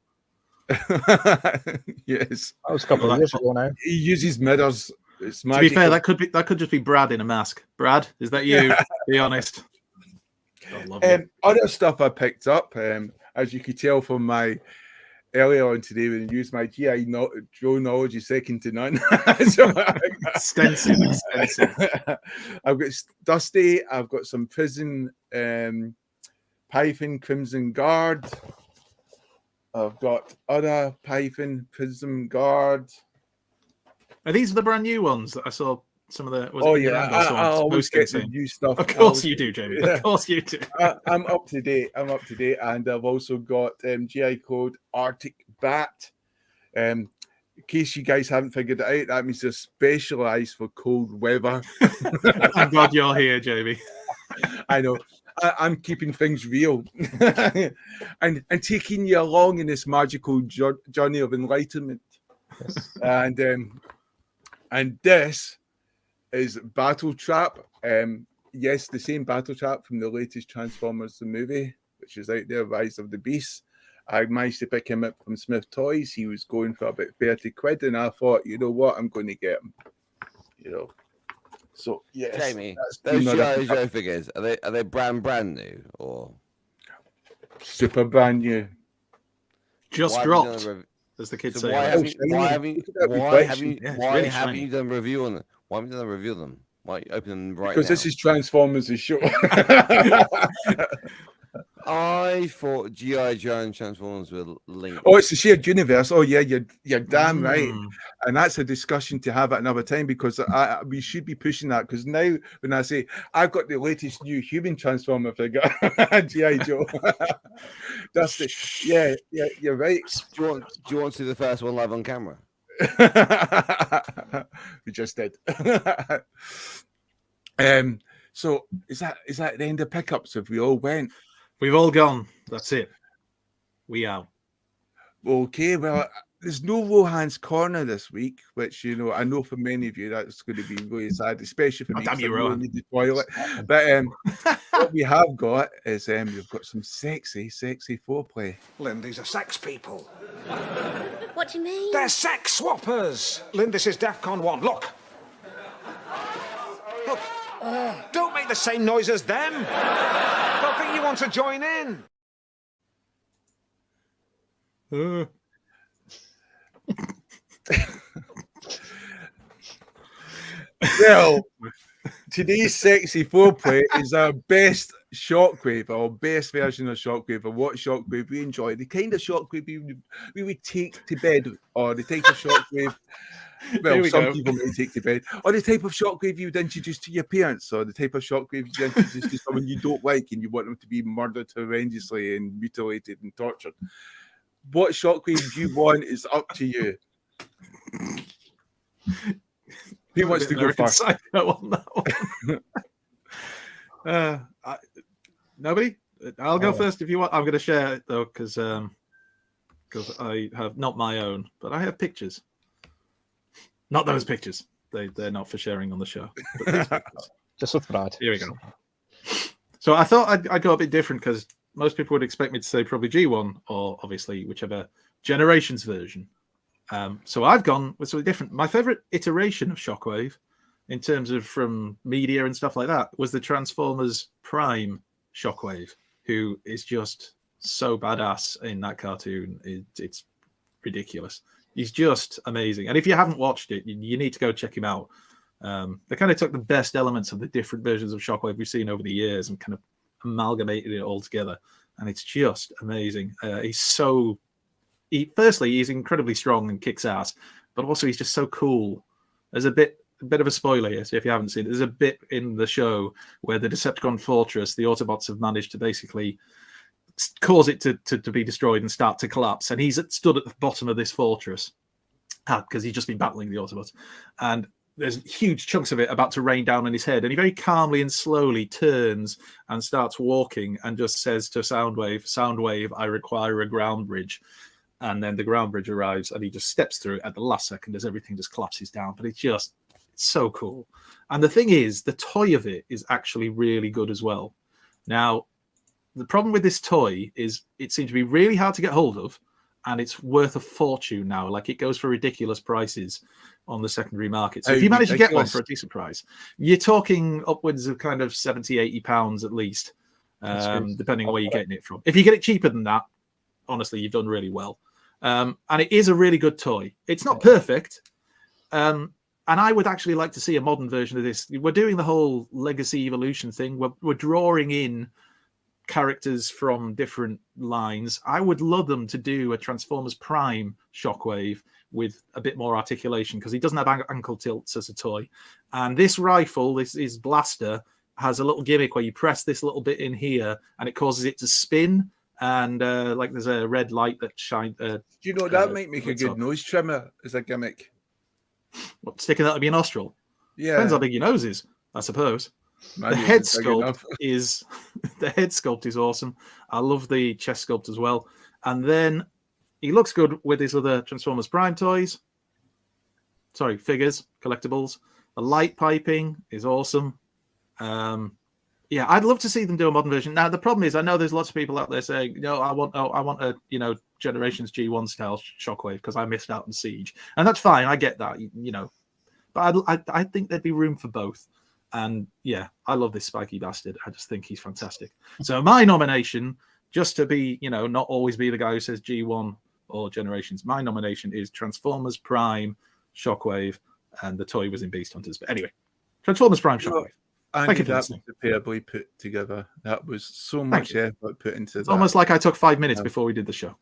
Yes. That was a couple of years ago now. He uses mirrors. It's to be fair, that could just be Brad in a mask. Brad, is that you? Be honest. Other stuff I picked up, as you could tell from my earlier on today when I used my GI Joe knowledge is second to none. Extensive. I've got Dusty, I've got some prison Python Crimson Guard. I've got other Python Prism Guard. Are these the brand new ones that I saw? Some of the I always get the new stuff. Of course you do, Jamie. Yeah. Of course you do. I'm up to date. And I've also got GI Code Arctic Bat. In case you guys haven't figured it out, that means they're specialised for cold weather. I'm glad you're here, Jamie. I know. I'm keeping things real and taking you along in this magical journey of enlightenment. Yes. And this is Battle Trap. Yes, the same Battle Trap from the latest Transformers the movie, which is out there, Rise of the Beast. I managed to pick him up from Smith Toys. He was going for about 30 quid, and I thought, you know what, I'm going to get him. So yes, Jamie, those G.I. Joe figures are they brand new or super brand new? Just dropped, as the kids say. Why haven't you done a review on them? Why haven't you done a review of them? Why are you opening them right now? Because this is Transformers' show. I thought G.I. Joe and Transformers were linked. Oh, it's a shared universe. Oh, yeah, you're damn right. And that's a discussion to have at another time because we should be pushing that. Because now, when I say I've got the latest new human Transformer figure, G.I. Joe, that's it. Yeah, you're right. Do you want to see the first one live on camera? We just did. So is that the end of pickups? If we all went? We've all gone. That's it. We out. Okay, well, there's no Rohan's Corner this week, which, I know for many of you that's going to be really sad, especially for me. Damn you, Rohan. Need the toilet. But what we have got is we've got some sexy foreplay. Lynn, these are sex people. What do you mean? They're sex swappers. Lynn, this is DEFCON 1. Look. Don't make the same noise as them. Don't think you want to join in. Well, today's sexy foreplay is our best Shockwave, or best version of Shockwave, or what Shockwave we enjoy. The kind of Shockwave we would take to bed, or the type of Shockwave. Well, some people may take to bed, or the type of Shockwave you would introduce to your parents, or the type of Shockwave you introduce to someone you don't like and you want them to be murdered horrendously and mutilated and tortured. What Shockwave you want is up to you. He wants to go first. On that one. Nobody? I'll go first if you want. I'm going to share it though, because I have not my own, but I have pictures. Not those pictures. They're not for sharing on the show. But just with Brad. Here we go. So I thought I'd go a bit different because most people would expect me to say probably G1 or obviously whichever Generations version. So I've gone with something different. My favorite iteration of Shockwave, in terms of from media and stuff like that, was the Transformers Prime Shockwave, who is just so badass in that cartoon. It's ridiculous. He's just amazing. And if you haven't watched it, you need to go check him out. They kind of took the best elements of the different versions of Shockwave we've seen over the years and kind of amalgamated it all together. And it's just amazing. Firstly, he's incredibly strong and kicks ass, but also he's just so cool. There's a bit of a spoiler here, so if you haven't seen it, there's a bit in the show where the Decepticon Fortress, the Autobots have managed to basically cause it to be destroyed and start to collapse. And he's stood at the bottom of this fortress because he's just been battling the Autobots. And there's huge chunks of it about to rain down on his head. And he very calmly and slowly turns and starts walking and just says to Soundwave, I require a ground bridge. And then the ground bridge arrives and he just steps through it at the last second as everything just collapses down. But it's so cool. And the thing is, the toy of it is actually really good as well. Now, the problem with this toy is it seems to be really hard to get hold of, and it's worth a fortune now. Like, it goes for ridiculous prices on the secondary market. So if you manage to get one for a decent price, you're talking upwards of kind of 70, 80 pounds at least, depending on where you're getting it from. If you get it cheaper than that, honestly, you've done really well. And it is a really good toy. It's not perfect. And I would actually like to see a modern version of this. We're doing the whole legacy evolution thing. We're drawing in characters from different lines. I would love them to do a Transformers Prime Shockwave with a bit more articulation, because he doesn't have ankle tilts as a toy. And this rifle, this blaster, has a little gimmick where you press this little bit in here and it causes it to spin. And like there's a red light that shines. Do you know that might make a good nose trimmer as a gimmick? What, sticking that up your nostril? Yeah. Depends how big your nose is, I suppose. The head sculpt is awesome. I love the chest sculpt as well. And then he looks good with his other Transformers Prime toys. Sorry, figures, collectibles. The light piping is awesome. Yeah, I'd love to see them do a modern version. Now, the problem is, I know there's lots of people out there saying, no, I want a Generations G1 style Shockwave because I missed out on Siege, and that's fine. I get that, but I think there'd be room for both. And yeah, I love this spiky bastard. I just think he's fantastic. So my nomination, just to be, not always be the guy who says G1 or Generations, my nomination is Transformers Prime Shockwave, and the toy was in Beast Hunters. But anyway, Transformers Prime Shockwave. Thank you. That was superbly put together. That was so much effort put into it's that. Almost like I took 5 minutes before we did the show.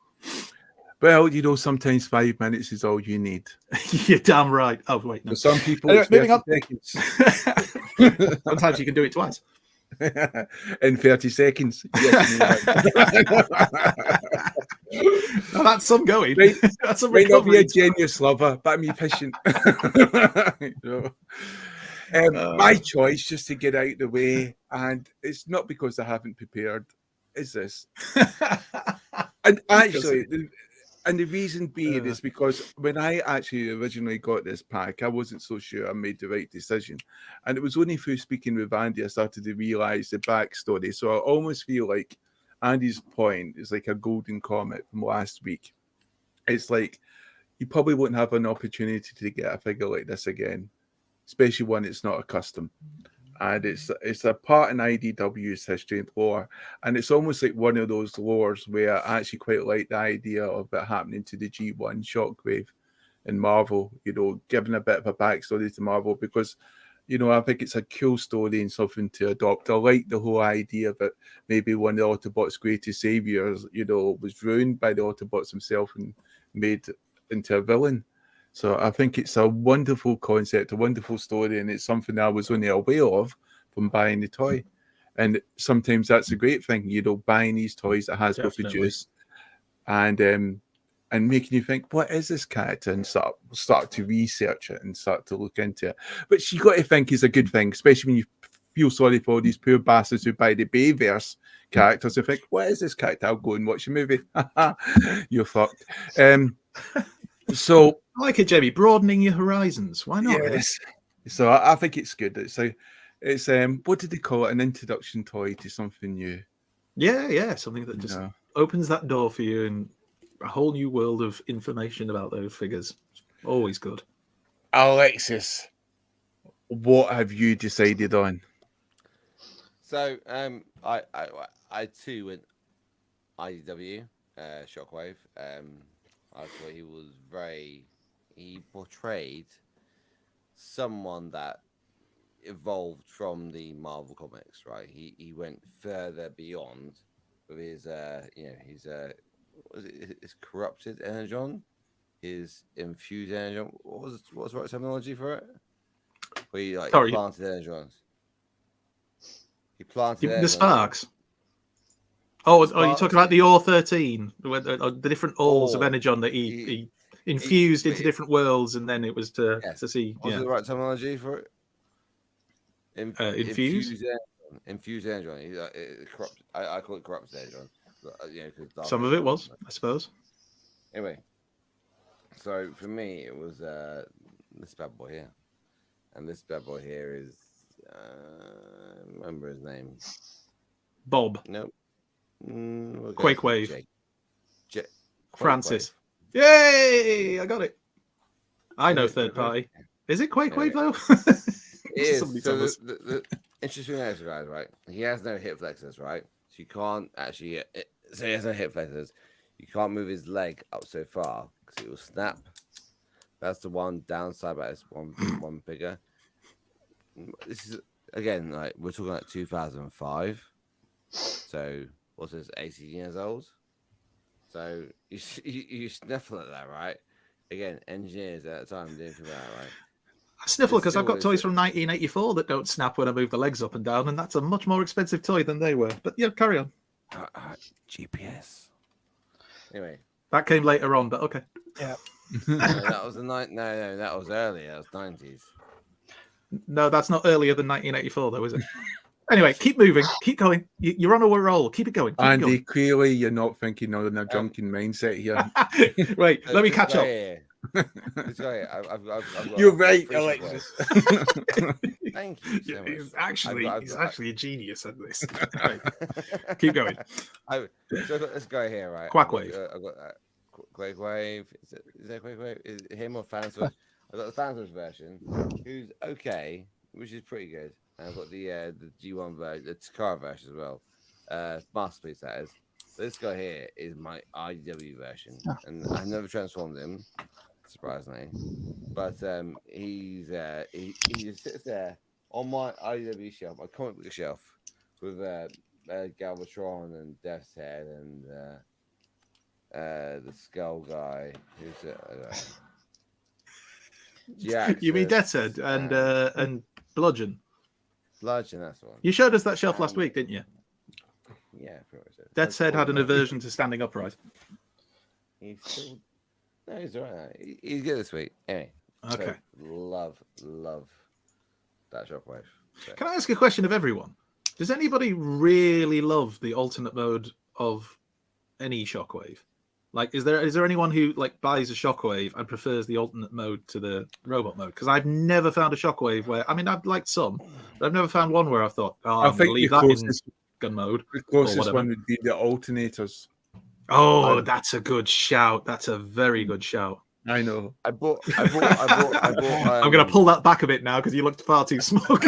Well, sometimes 5 minutes is all you need. You're damn right. Oh, wait, no. For some people, anyway, it's 30 seconds. Sometimes you can do it twice. In 30 seconds. Yes, no, that's some going. Right. That's some might not be a recovery. genius lover, but I'm efficient. My choice, just to get out of the way, and it's not because I haven't prepared, is this. And actually, the reason being is because when I actually originally got this pack, I wasn't so sure I made the right decision. And it was only through speaking with Andy I started to realize the backstory. So I almost feel like Andy's point is like a golden comet from last week. It's like you probably won't have an opportunity to get a figure like this again, especially when it's not a custom. And it's a part in IDW's history and lore. And it's almost like one of those lores where I actually quite like the idea of it happening to the G1 Shockwave in Marvel, giving a bit of a backstory to Marvel, because, I think it's a cool story and something to adopt. I like the whole idea of it. Maybe one of the Autobots' greatest saviors, was ruined by the Autobots himself and made into a villain. So I think it's a wonderful concept, a wonderful story, and it's something I was only aware of from buying the toy. And sometimes that's a great thing, buying these toys that Hasbro produce. And and making you think, what is this character? And start to research it and start to look into it. Which you got to think is a good thing, especially when you feel sorry for these poor bastards who buy the Bayverse characters. They think, what is this character? I'll go and watch a movie. You're fucked. So I like it, Jamie. Broadening your horizons. Why not? Yes. So I think it's good. It's what did they call it? An introduction toy to something new. Yeah. Something that just opens that door for you and a whole new world of information about those figures. Always good. Alexis, what have you decided on? So I too went IDW, Shockwave. I thought he portrayed someone that evolved from the Marvel comics, right? He went further beyond with his his corrupted energon, his infused energon. What's the right terminology for it? Where he planted energons. He planted the sparks. Oh, you're talking about the Ore 13, the different ores of energon that he infused into different worlds, and then it was to see. What's the right terminology for it? Infused energon. Corrupt. I call it corrupted energon. Some of it was, I suppose. Anyway, so for me, it was this bad boy here, and this bad boy here is remember his name? Bob. Nope. Quakewave. Francis. Wave. Yay! I got it. I know third party. Is it Quakewave though? It is. So the interesting thing is, guys, right? He has no hip flexors, right? So you can't actually. So he has no hip flexors. You can't move his leg up so far because it will snap. That's the one downside about this one figure. This is again like we're talking like 2005. So what's this? 18 years old. So you sniffle at that, right? Again, engineers at the time didn't think about that, right? I sniffle because I've got toys from 1984 that don't snap when I move the legs up and down, and that's a much more expensive toy than they were. But yeah, carry on. GPS. Anyway, that came later on, but okay. Yeah. No, that was the night. No, that was earlier. That was 90s. No, that's not earlier than 1984, though, is it? Anyway, keep moving, keep going. You're on a roll. Keep it going. Andy, clearly you're not thinking on a drunken mindset here. Wait, let me catch up. You're right, Alexis. Thank you so much. He's actually a genius at this. Right. Keep going. So I've got this guy here, right? Quackwave. I've got Quackwave. Is that Quackwave? Is it him or Fansworth? I've got the Fansworth version, who's okay, which is pretty good. And I've got the G1 version, the Takara version as well. Masterpiece, that is. So this guy here is my IDW version, and I've never transformed him, surprisingly. But he just sits there on my IDW shelf, my comic book shelf, with Galvatron and Death's Head and the Skull guy, who's Jax, you mean Death's Head and Bludgeon? Bludgeon, that's one. You showed us that shelf last week, didn't you? Yeah, pretty much. Death's Head had an aversion to standing upright. He's still... No, he's all right. He's good this week. Anyway. Okay. So love that Shockwave. So. Can I ask a question of everyone? Does anybody really love the alternate mode of any Shockwave? Like, is there anyone who like buys a Shockwave and prefers the alternate mode to the robot mode? Because I've never found a Shockwave where, I mean, I've liked some, but I've never found one where I thought, I think leave that in gun mode. The closest one would be the alternators. Oh, that's a good shout. That's a very good shout. I know. I bought. I'm going to pull that back a bit now because you looked far too smug.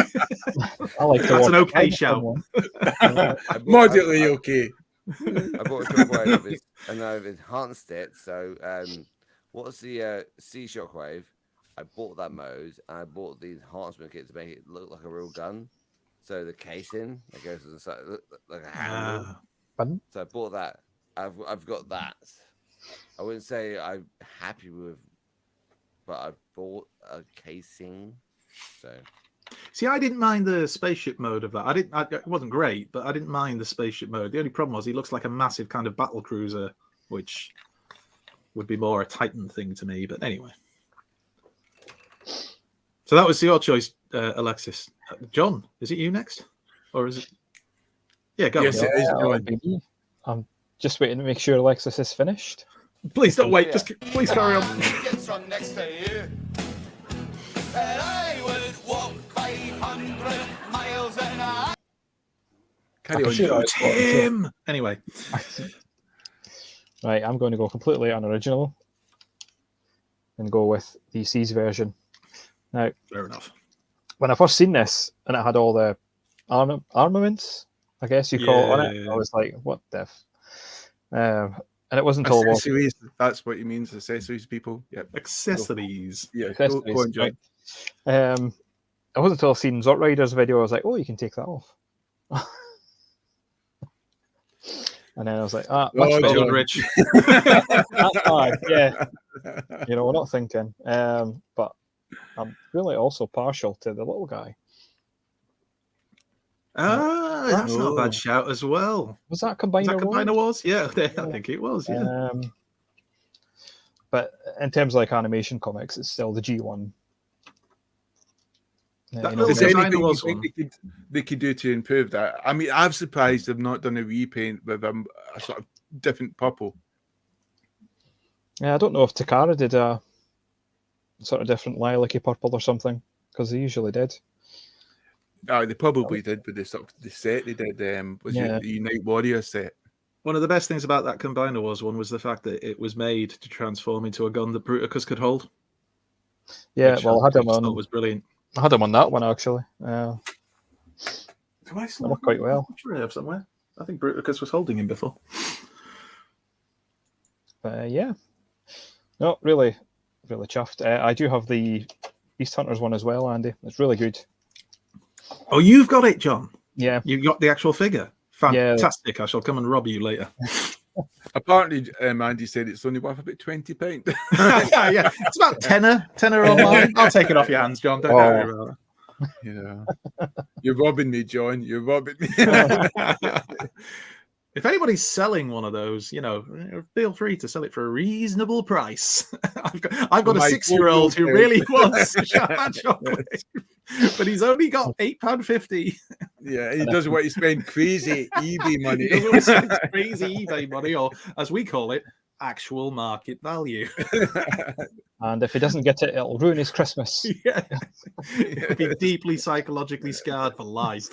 I like that's an okay shout. Moderately okay. I bought a Shockwave and I've enhanced it. So, what's the C Shockwave? I bought that mode and I bought the enhancement kit to make it look like a real gun. So the casing that goes to the side, like a handle. So I bought that. I've got that. I wouldn't say I'm happy with, but I bought a casing. So. See, I didn't mind the spaceship mode of that. It wasn't great, but I didn't mind the spaceship mode. The only problem was he looks like a massive kind of battle cruiser, which would be more a Titan thing to me. But anyway. So that was your choice, Alexis. John, is it you next? Or is it? Yeah, go Yes, on. it is it'll John. be me. I'm just waiting to make sure Alexis is finished. Please don't wait. Just please carry on. Gets on next to you. And I would walk 500 miles an hour. Carry on. Shoot him. Anyway. Right, I'm going to go completely unoriginal and go with DC's version. Now, fair enough. When I first seen this and it had all the armaments, I guess you call it, on it, I was like, what the f... and it wasn't until accessories. That's what he means, accessories, people. Yep. Accessories. Yeah, accessories, go on, John. Right. It wasn't until I seen Zort Rider's video, I was like, oh, you can take that off. And then I was like, much better, Rich. That's fine, yeah. You know, we're not thinking. But I'm really also partial to the little guy. That's not a bad shout as well. Was that Combiner Wars? Yeah, I think it was, yeah. But in terms of like animation comics, it's still the G1. Is there anything you think they could do to improve that? I mean, I'm surprised they've not done a repaint with a sort of different purple. Yeah, I don't know if Takara did a sort of different lilac-y purple or something, because they usually did. Oh, they probably did, but the set they did was the Unite Warrior set. One of the best things about that Combiner Wars one was the fact that it was made to transform into a gun that Bruticus could hold. Yeah, well, I had him on. It was brilliant. I had him on that one actually. Do I still worked quite well. I'm sure I have somewhere. I think Bruticus was holding him before. Yeah, no, really chuffed. I do have the Beast Hunters one as well, Andy. It's really good. Oh, you've got it, John. Yeah, you got the actual figure. Fantastic! Yeah. I shall come and rob you later. Apparently, Andy said it's only worth about £20. Yeah, it's about tenner online. I'll take it off your hands, John. Don't worry about it. Yeah, you're robbing me, John. You're robbing me. If anybody's selling one of those, feel free to sell it for a reasonable price. I've got a 6-year-old who really wants Shockwave, but he's only got £8.50. Yeah, he doesn't want to spend crazy eBay money. He doesn't want to spend crazy eBay money, or as we call it, actual market value. And if he doesn't get it, it'll ruin his Christmas. Yeah, he'll be deeply psychologically scarred for life.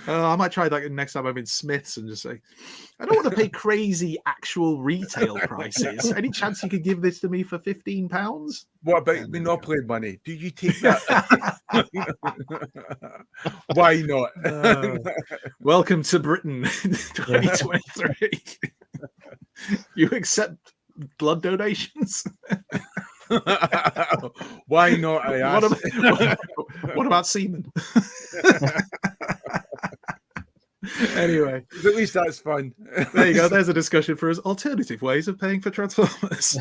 I might try that next time I'm in Smith's and just say, I don't want to pay crazy actual retail prices. Any chance you could give this to me for £15? What about Monopoly money? Do you take that? Why not? Welcome to Britain 2023. You accept blood donations? Why not? I ask. What about semen? Anyway, at least that's fun. There you go. There's a discussion for us. Alternative ways of paying for Transformers.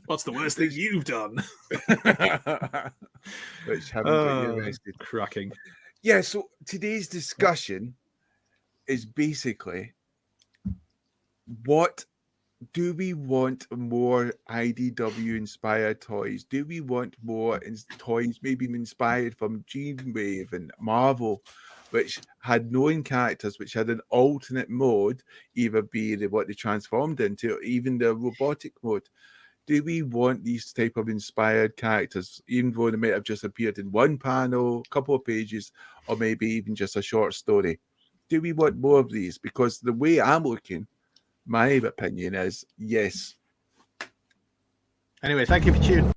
What's the worst thing you've done? Which haven't got you arrested. Cracking. Yeah, so today's discussion is basically, what do we want more IDW inspired toys? Do we want more toys maybe inspired from Dreamwave and Marvel, which had known characters, which had an alternate mode, either be what they transformed into, or even the robotic mode? Do we want these type of inspired characters, even though they might have just appeared in one panel, a couple of pages, or maybe even just a short story? Do we want more of these? Because the way I'm looking, my opinion is yes. Anyway, thank you for tuning.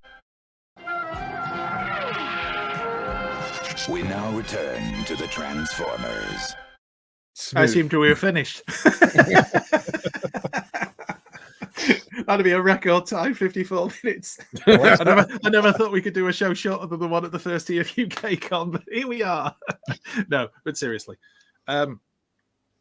We now return to the Transformers. I assumed we were finished. That'd be a record time, 54 minutes. I never thought we could do a show shorter than the one at the first TF UK Con, but here we are. No, but seriously.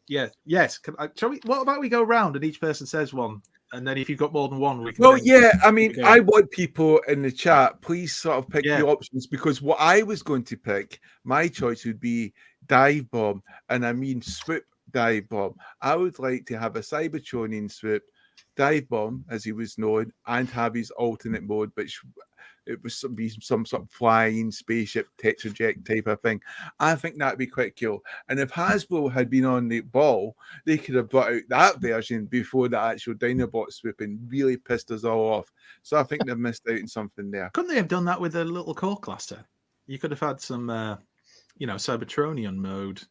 Yes. Shall we? What about we go round and each person says one, and then if you've got more than one, we can. Well, yeah. I mean, I want people in the chat, please sort of pick the options, because what I was going to pick, my choice would be Dive Bomb, and I mean Swoop dive bomb. I would like to have a Cybertronian swoop, dive bomb, as he was known, and have his alternate mode, which it was some sort of flying spaceship Tetrajet type of thing. I think that'd be quite cool. And if Hasbro had been on the ball, they could have brought out that version before the actual Dinobot swoop and really pissed us all off. So I think they've missed out on something there. Couldn't they have done that with a little core cluster? You could have had some, Cybertronian mode.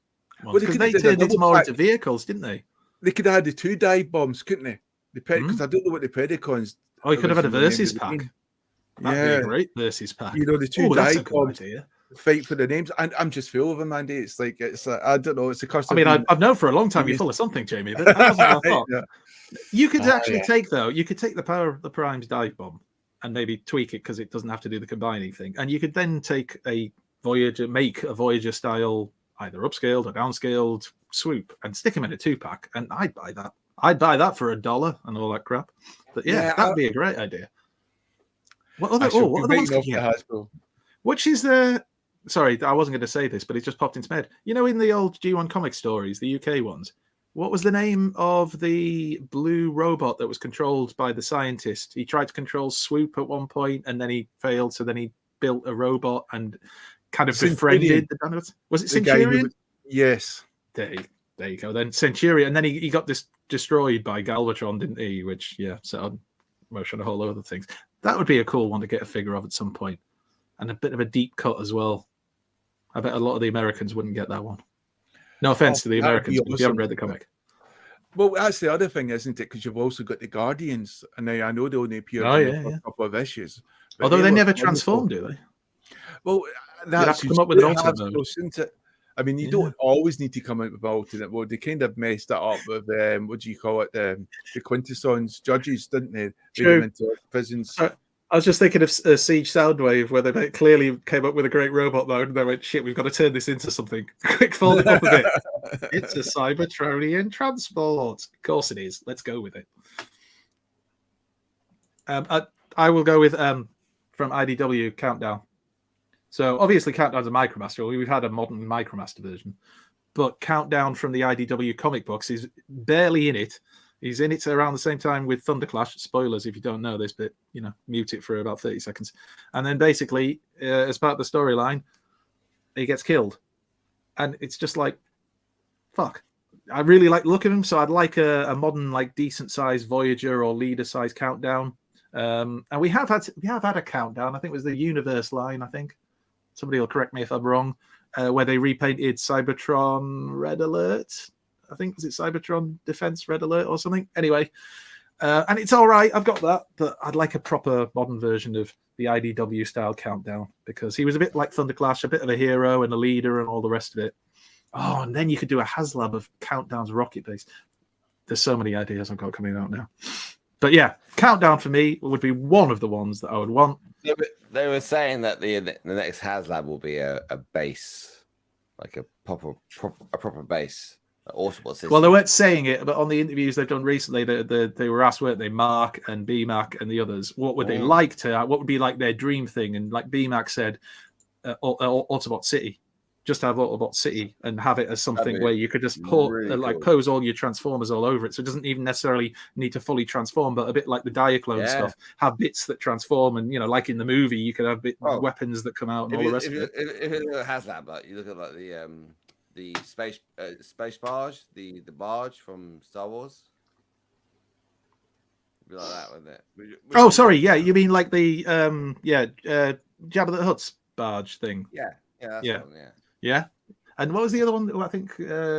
Because they turned it more into vehicles, didn't they? They could have had the 2 dive bombs, couldn't they? Because I don't know what the Predacons. Oh, you could have had a versus pack. That'd be a great versus pack. You know, the 2 dive bombs fight for the names. And I'm just full of them, Andy. It's like, I don't know, it's a custom. I mean, I've known for a long time you're full of something, Jamie, but that wasn't what I thought. You could actually take the power of the Prime's dive bomb and maybe tweak it because it doesn't have to do the combining thing. And you could then take make a Voyager style, either upscaled or downscaled swoop and stick them in a 2-pack. And I'd buy that. I'd buy that for $1 and all that crap. But that'd be a great idea. What other ones could you have? Which is the... Sorry, I wasn't going to say this, but it just popped into my head. You know, in the old G1 comic stories, the UK ones, what was the name of the blue robot that was controlled by the scientist? He tried to control Swoop at one point, and then he failed, so then he built a robot and kind of befriended the Dinobots. Was it Centurion? Yes. There you go. Then Centurion, and then he got destroyed by Galvatron, didn't he? Which, set on motion a whole lot of other things. That would be a cool one to get a figure of at some point. And a bit of a deep cut as well. I bet a lot of the Americans wouldn't get that one. No offense to the Americans, but if you haven't read the comic. Well, that's the other thing, isn't it? Because you've also got the Guardians, and I know they only appear in a couple of issues. Although they never transform, do they? Well, that's come up with an alternate mode. I mean, you don't always need to come out with alternate mode. They kind of messed that up with what do you call it? The Quintessons judges, didn't they? True. Them into prisons. I was just thinking of Siege Soundwave, where they clearly came up with a great robot mode, and they went, "Shit, we've got to turn this into something." Quick, fold it up a bit. It's a Cybertronian transport. Of course it is. Let's go with it. I will go with from IDW Countdown. So obviously Countdown's a Micromaster. We've had a modern Micromaster version, but Countdown from the IDW comic books is barely in it. He's in it around the same time with Thunderclash. Spoilers if you don't know this, but mute it for about 30 seconds. And then basically, as part of the storyline, he gets killed. And it's just like, fuck. I really like the look of him, so I'd like a modern, like decent sized Voyager or leader size Countdown. And we have had a Countdown. I think it was the Universe line, I think. Somebody will correct me if I'm wrong, where they repainted Cybertron Red Alert. I think, was it Cybertron Defense Red Alert or something? Anyway, and it's all right. I've got that, but I'd like a proper modern version of the IDW style Countdown because he was a bit like Thunderclash, a bit of a hero and a leader and all the rest of it. Oh, and then you could do a HasLab of Countdown's rocket base. There's so many ideas I've got coming out now. But yeah, Countdown for me would be one of the ones that I would want. Yeah, but they were saying that the next HasLab will be a base, like a proper base. Well, they weren't saying it, but on the interviews they've done recently, they were asked, weren't they, Mark and BMAC and the others, what would they like to, what would be like their dream thing? And like BMAC said, Autobot City, just have Autobot City and have it as something where you could just pose all your Transformers all over it. So it doesn't even necessarily need to fully transform, but a bit like the Diaclone stuff, have bits that transform. And, like in the movie, you could have weapons that come out and all the rest of it. If it has that, but you look at like the space barge, the barge from Star Wars. It'd be like that, wouldn't it? Sorry, yeah, you mean like the Jabba the Hutt's barge thing? Yeah. And what was the other one? I think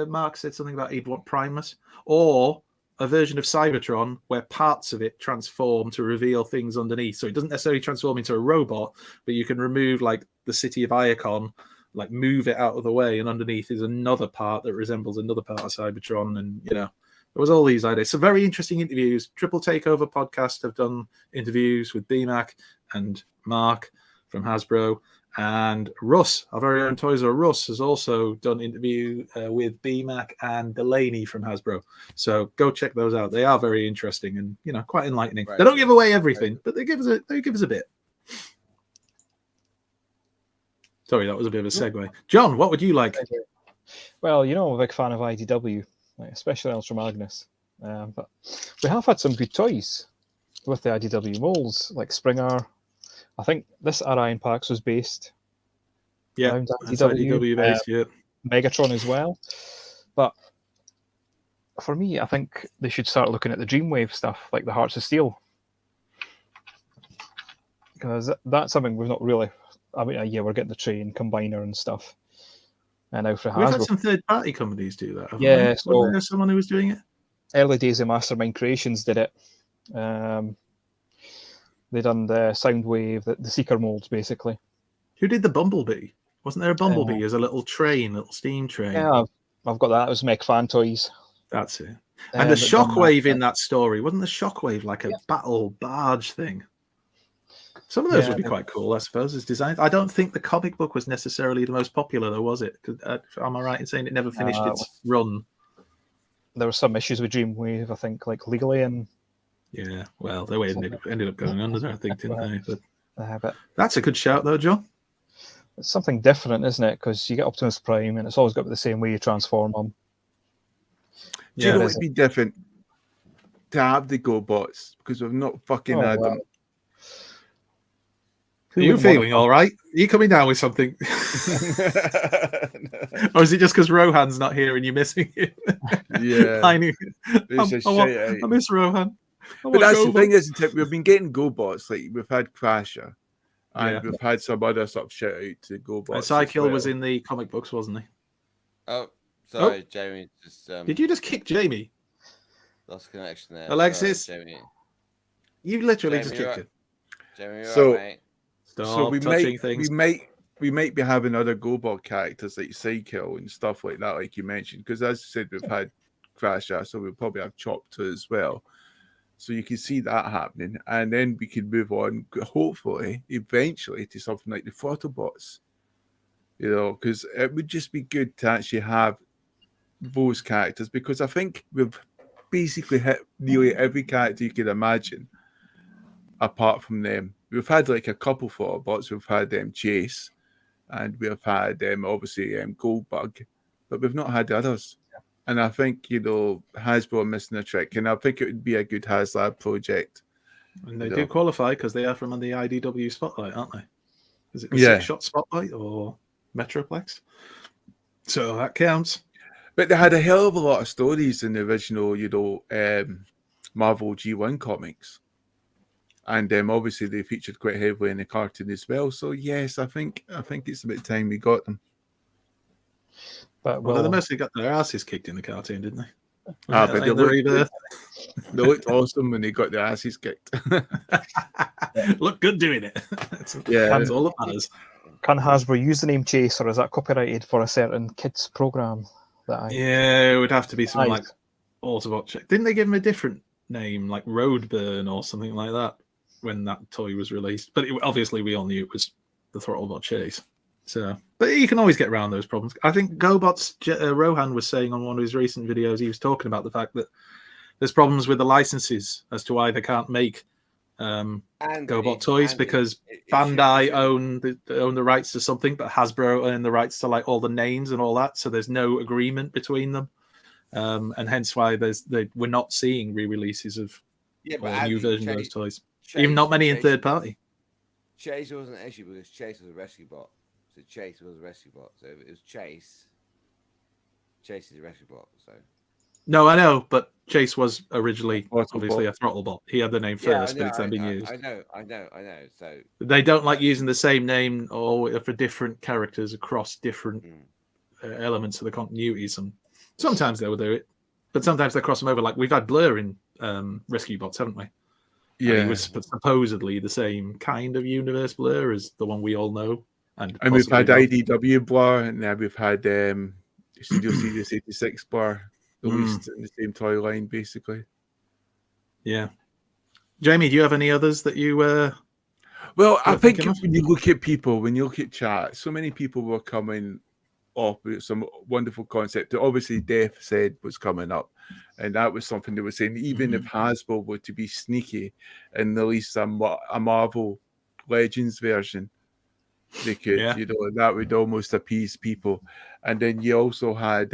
Mark said something about he'd want Primus or a version of Cybertron where parts of it transform to reveal things underneath. So it doesn't necessarily transform into a robot, but you can remove like the city of Iacon, like move it out of the way, and underneath is another part that resembles another part of Cybertron. And there was all these ideas. So very interesting interviews. Triple Takeover podcast have done interviews with BMAC and Mark from Hasbro, and Russ, our very own Toys R Us, has also done interview with BMAC and Delaney from Hasbro. So go check those out. They are very interesting and quite enlightening. Right. They don't give away everything, but they give us a bit. Sorry, that was a bit of a segue. John, what would you like? Well, I'm a big fan of IDW. like especially Ultra Magnus. But we have had some good toys with the IDW molds, like Springer. I think this Orion Pax was based around IDW based, yeah. Megatron as well. But for me, I think they should start looking at the Dreamwave stuff, like the Hearts of Steel. Because that's something we've not really... I mean, yeah, we're getting the train, combiner and stuff. And now for Hasbro... We've had some third-party companies do that, haven't yeah, we? so Wasn't there someone who was doing it? Early days of Mastermind Creations did it. They done the Soundwave, the Seeker molds, basically. Who did the Bumblebee? Wasn't there a Bumblebee as a little train, little steam train? Yeah, I've got that. It was Mech Fan Toys. That's it. And the Shockwave in that story, wasn't the Shockwave like a battle barge thing? Some of those would be quite cool, I suppose, as designs. I don't think the comic book was necessarily the most popular, though, was it? Am I right in saying it never finished its run? There were some issues with Dreamwave, I think, like legally, and yeah, well, they ended up going under, I think, didn't they? But that's a good shout, though, John. It's something different, isn't it? Because you get Optimus Prime, and it's always got to be the same way you transform them. Do you know it'd be different to have the GoBots because we've not fucking had them. Are you feeling all right? Are you coming down with something? Or is it just because Rohan's not here and you're missing him? Yeah. I miss Rohan. But that's the thing, isn't it? We've been getting GoBots. Like, we've had Crasher. And we've had some other sort of shout out to GoBots. Psykill was in the comic books, wasn't he? Oh, sorry, Jamie. Just did you just kick Jamie? Lost connection there. Alexis, sorry, Jamie. You literally just kicked him. Jamie, so Stop touching things. We might be having other GoBot characters like Psykill and stuff like that, like you mentioned. Because as I said, we've had Crasher, so we'll probably have Chopper as well. So you can see that happening, and then we can move on, hopefully, eventually, to something like the Photobots. You know, because it would just be good to actually have those characters, because I think we've basically hit nearly every character you could imagine, apart from them. We've had like a couple Photobots. We've had Chase, and we've had obviously Goldbug, but we've not had the others. And I think, you know, Hasbro are missing a trick, and I think it would be a good HasLab project. And they do qualify because they are from the IDW Spotlight, aren't they? Is it the 6-shot Spotlight or Metroplex? So that counts. But they had a hell of a lot of stories in the original, you know, Marvel G1 comics. And obviously they featured quite heavily in the cartoon as well. So yes, I think it's about time we got them. But well, they mostly got their asses kicked in the cartoon, didn't they? But they looked awesome when they got their asses kicked. Look good doing it. That's all that matters. Can Hasbro use the name Chase, or is that copyrighted for a certain kids program? Yeah, it would have to be something like Autobot Check. Didn't they give him a different name, like Roadburn or something like that, when that toy was released? But obviously, we all knew it was the Throttlebot Chase. So, but you can always get around those problems. I think GoBots, Rohan was saying on one of his recent videos, he was talking about the fact that there's problems with the licenses as to why they can't make GoBot toys, because Bandai own the rights to something, but Hasbro own the rights to like all the names and all that. So there's no agreement between them, and hence why we're not seeing re-releases of new versions of those toys. Even not many in third party. Chase wasn't an issue because Chase was a rescue bot. So Chase was a rescue bot. So if it was Chase is a rescue bot. So no, I know, but Chase was originally obviously a throttle bot. He had the name first, but it's then been used. I know. So they don't like using the same name or for different characters across different elements of the continuity. Sometimes they will do it, but sometimes they cross them over. Like we've had Blur in Rescue Bots, haven't we? Yeah, and he was supposedly the same kind of universe Blur as the one we all know. And we've had IDW Blur, and now we've had Studio Series 86 Blur released in the same toy line, basically. Yeah. Jamie, do you have any others that you Well, I think when you look at people, when you look at chat, so many people were coming up with some wonderful concept that obviously Def said was coming up. And that was something they were saying, even if Hasbro were to be sneaky and release a Marvel Legends version, they could, you know, that would almost appease people. And then you also had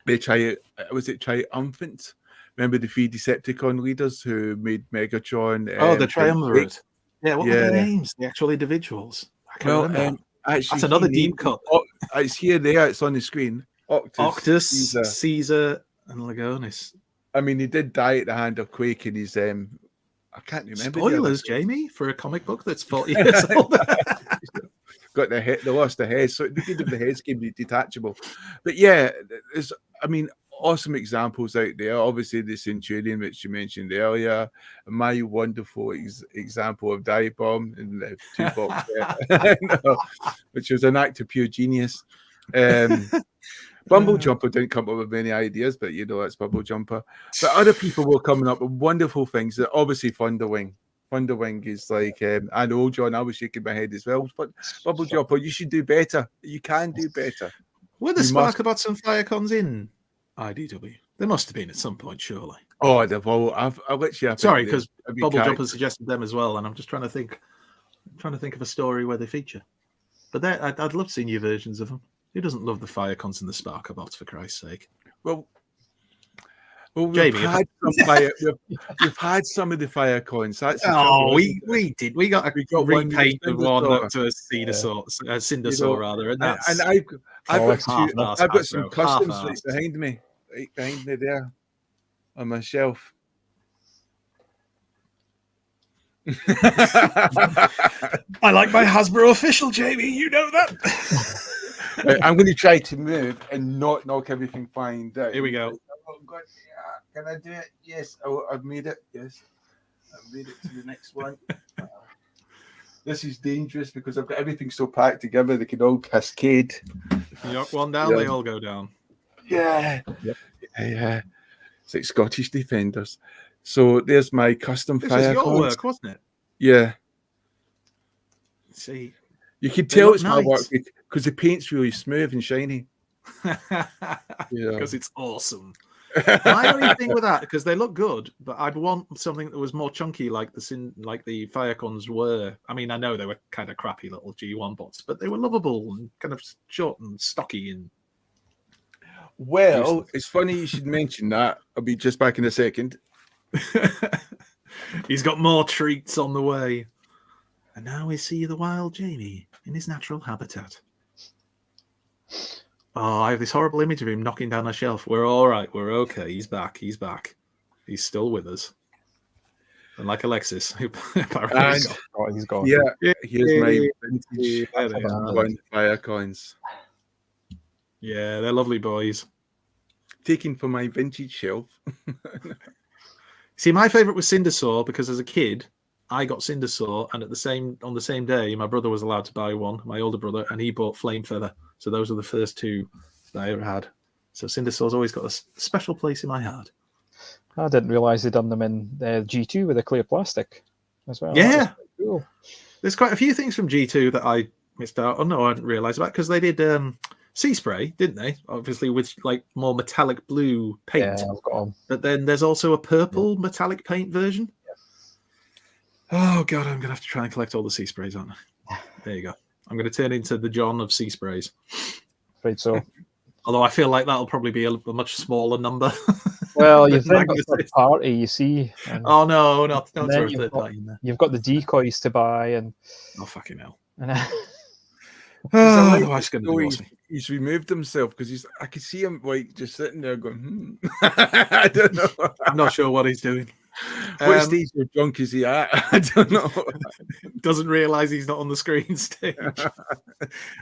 Was it triumphant? Remember the 3 Decepticon leaders who made Megatron? Oh, the Triumvirate. Yeah, what were their Yeah. names? The actual individuals. I can't Well, remember. actually, That's another he deep named cut. them. It's here, there. It's on the screen. Octus, Caesar, and Lagonis. I mean, he did die at the hand of Quake in his. I can't remember. Spoilers, Jamie, for a comic book that's 40 years old. Got the head. They lost the head, so they did have the heads can be detachable. But yeah, there's. I mean, awesome examples out there. Obviously, the Centurion, which you mentioned earlier, my wonderful example of Dive Bomb in the 2-box set, no, which was an act of pure genius. Bumble Jumper didn't come up with many ideas, but that's Bumble Jumper. But other people were coming up with wonderful things. That obviously Thunderwing. Thunderwing is like, I know, John, I was shaking my head as well. But Bumble Jumper, you should do better. You can do better. Were the Sparkabots and Firecons in IDW? There must have been at some point, surely. Oh, they've all. I've literally. Sorry, because Bubble Jumper suggested them as well, and I'm just trying to think of a story where they feature. But I'd love to see new versions of them. Who doesn't love the Firecons and the Sparkabots, for Christ's sake? Well, Jamie, we've had some of the Firecons. That's we did. We got a repaint of one up to a Cindersaur, rather, and that's. And I've got some customs that's behind me, right behind me there, on my shelf. I like my Hasbro official, Jamie. You know that. I'm going to try to move and not knock everything flying down. Here we go. Oh, God. Yeah. Can I do it? Yes. I've made it. Yes. I've made it to the next one. This is dangerous because I've got everything so packed together they can all cascade. You knock one down, they all go down. Yeah. Yep. Yeah. It's like Scottish Defenders. So there's my custom This fire. was your work, wasn't it? Yeah. See. You can tell it's my work because the paint's really smooth and shiny. Because it's awesome. My only thing with that, because they look good, but I'd want something that was more chunky, like the Firecons were. I mean, I know they were kind of crappy little G1 bots, but they were lovable and kind of short and stocky. And well, it's funny you should mention that. I'll be just back in a second. He's got more treats on the way. And now we see the wild Jamie in his natural habitat. Oh, I have this horrible image of him knocking down a shelf. We're all right. We're okay. He's back. He's back. He's still with us. And like Alexis, apparently he's gone. Yeah, here's my vintage Firecons. Yeah, they're lovely boys. Taken from my vintage shelf. See, my favourite was Cindersaur because as a kid, I got Cindersaur, and on the same day, my brother was allowed to buy one, my older brother, and he bought Flame Feather. So those are the first two that I ever had. So Cindersaur's always got a special place in my heart. I didn't realise they'd done them in G2 with a clear plastic as well. Yeah. Cool. There's quite a few things from G2 that I missed out on. No, I didn't realise about because they did Sea Spray, didn't they? Obviously with like more metallic blue paint. Yeah, I've got them. But then there's also a purple metallic paint version. Oh, God, I'm going to have to try and collect all the Sea Sprays, aren't I? There you go. I'm going to turn into the John of Sea Sprays. Afraid so. Although I feel like that'll probably be a much smaller number. Well, you've then got third party, you see. Oh, no, not throw third party in there. You've got the decoys to buy. And oh, fucking hell. My wife's going to do he's removed himself because I could see him like just sitting there going, I don't know. I'm not sure what he's doing. What stage of drunk is he at? I don't know. Doesn't realise he's not on the screen stage.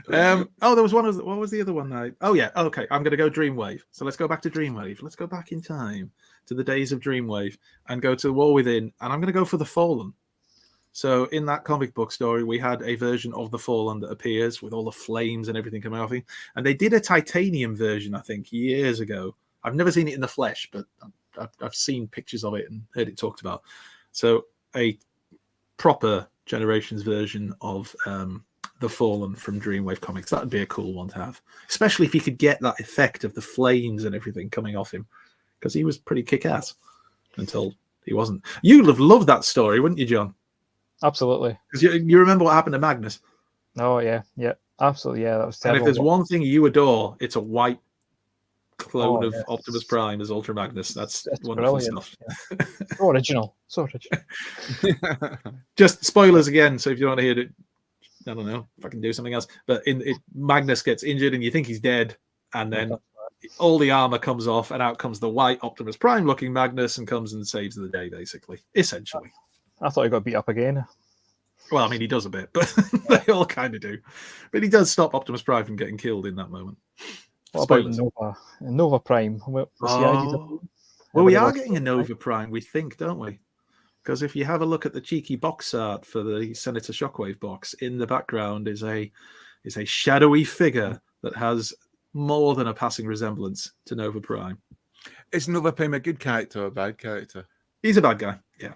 There was one. What was the other one? Oh yeah. Okay, I'm going to go Dreamwave. So let's go back to Dreamwave. Let's go back in time to the days of Dreamwave and go to the War Within. And I'm going to go for the Fallen. So in that comic book story, we had a version of the Fallen that appears with all the flames and everything coming off him. And they did a titanium version, I think, years ago. I've never seen it in the flesh, but I've seen pictures of it and heard it talked about. So a proper Generations version of the Fallen from Dreamwave Comics. That would be a cool one to have, especially if you could get that effect of the flames and everything coming off him, because he was pretty kick-ass until he wasn't. You'd have loved that story, wouldn't you, John? Absolutely. Because you remember what happened to Magnus. Oh, yeah. Yeah, absolutely. Yeah, that was terrible. And if there's one thing you adore, it's a white clone of Optimus Prime as Ultra Magnus. That's wonderful stuff. Yeah. So original. Just spoilers again. So if you want to hear it, I don't know if I can do something else. But Magnus gets injured, and you think he's dead, and then all the armor comes off, and out comes the white Optimus Prime looking Magnus, and comes and saves the day, basically, essentially. I thought he got beat up again. Well, I mean, he does a bit, but they all kind of do. But he does stop Optimus Prime from getting killed in that moment. What about Nova Prime? Well, we are getting a Nova Prime, we think, don't we? Because if you have a look at the cheeky box art for the Senator Shockwave box, in the background is a shadowy figure that has more than a passing resemblance to Nova Prime. Is Nova Prime a good character or a bad character? He's a bad guy, yeah.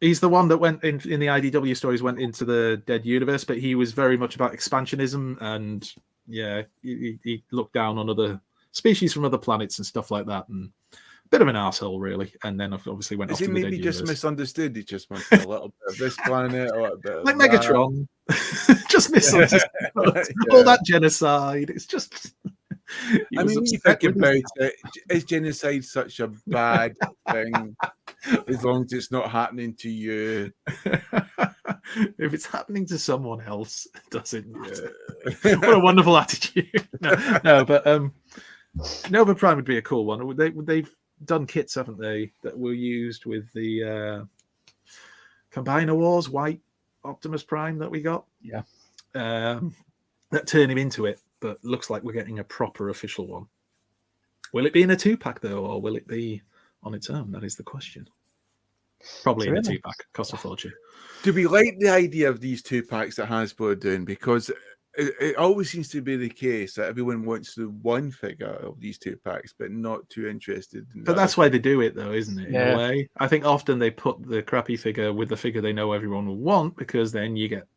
He's the one that went in the IDW stories, went into the Dead Universe, but he was very much about expansionism, and he looked down on other species from other planets and stuff like that, and a bit of an asshole, really. And then obviously went off to the Dead Universe. Is he maybe just misunderstood? He just wanted a little bit of this planet, or a bit of like Megatron. Just misunderstood. All that genocide. It's just. I mean, you think about it, is genocide such a bad thing? As long as it's not happening to you. If it's happening to someone else, it doesn't matter. What a wonderful attitude. No, but Nova Prime would be a cool one. They've done kits, haven't they, that were used with the Combiner Wars white Optimus Prime that we got? Yeah. That turn him into it, but looks like we're getting a proper official one. Will it be in a 2-pack, though, or will it be on its own? That is the question. Probably in a 2-pack. Costs a fortune. Do we like the idea of these 2-packs that Hasbro are doing? Because it always seems to be the case that everyone wants the one figure of these 2-packs, but not too interested in But that's why they do it, though, isn't it? In a way. I think often they put the crappy figure with the figure they know everyone will want, because then you get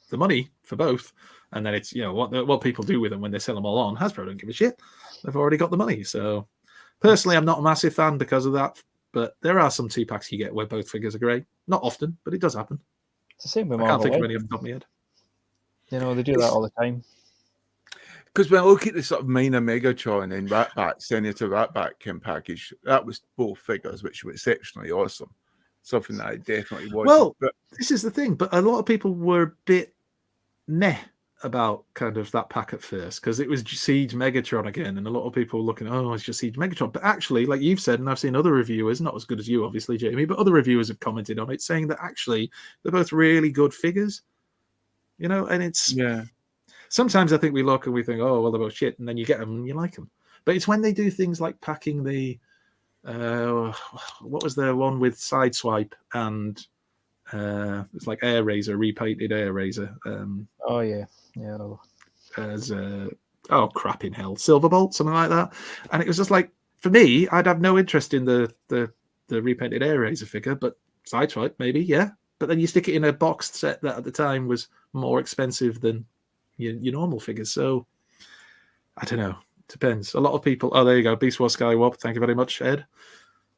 the money for both. And then it's, what people do with them when they sell them all on. Hasbro don't give a shit. They've already got the money. So personally, I'm not a massive fan because of that. But there are some 2-packs you get where both figures are great. Not often, but it does happen. It's the same with Marvel. I can't think of any of off the top of my head. They do that all the time. Because when I look at the sort of minor Megatron and Ratback, Senator Ratback package, that was both figures, which were exceptionally awesome. Something that I definitely wanted. Well, this is the thing. But a lot of people were a bit meh about kind of that pack at first, because it was Siege Megatron again, and a lot of people were looking, it's just Siege Megatron. But actually, like you've said, and I've seen other reviewers, not as good as you, obviously, Jamie, but other reviewers have commented on it, saying that actually they're both really good figures. And it's sometimes I think we look and we think, oh, well, they're both shit, and then you get them and you like them. But it's when they do things like packing the what was the one with Sideswipe and it's like Air Razor, repainted Air Razor. As crap in hell, Silverbolt, something like that. And it was just like, for me, I'd have no interest in the repainted Air Razor figure, but Sideswipe maybe, yeah. But then you stick it in a boxed set that at the time was more expensive than your normal figures. So I don't know. Depends. A lot of people. Oh, there you go. Beast Wars Skywalk. Thank you very much, Ed.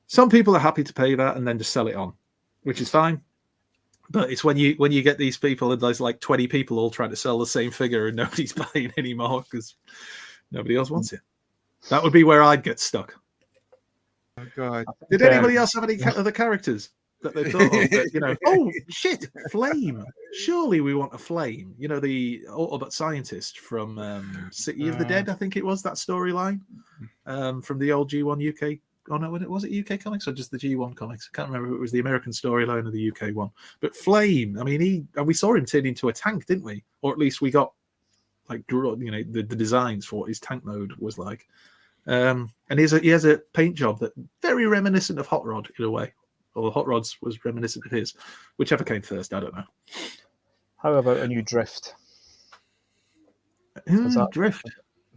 Some people are happy to pay that and then just sell it on, which is fine. But it's when you get these people and there's like 20 people all trying to sell the same figure and nobody's buying anymore because nobody else wants it. That would be where I'd get stuck. Oh God! Did anybody else have any other characters that they thought of? That, oh shit, Flame! Surely we want a Flame. The Autobot scientist from City of the Dead, I think it was that storyline from the old G1 UK. Oh no, was it UK comics or just the G1 comics? I can't remember if it was the American storyline or the UK one. But Flame, I mean, we saw him turn into a tank, didn't we? Or at least we got the designs for what his tank mode was like. And he has a paint job that very reminiscent of Hot Rod in a way, or Hot Rod's was reminiscent of his. Whichever came first, I don't know. How about a new Drift? Drift.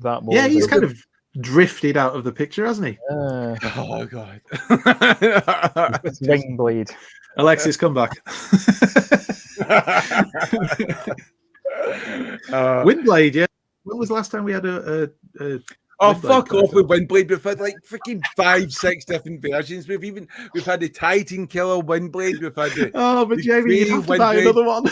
That he's kind of drifted out of the picture, hasn't he? Oh God! It's Wingblade. Alexis, come back. Windblade, yeah. When was the last time we had a fuck off with Windblade. We've had like freaking 5-6 different versions. We've had the Titan Killer Windblade. We've had the but Jamie, you have to buy another one.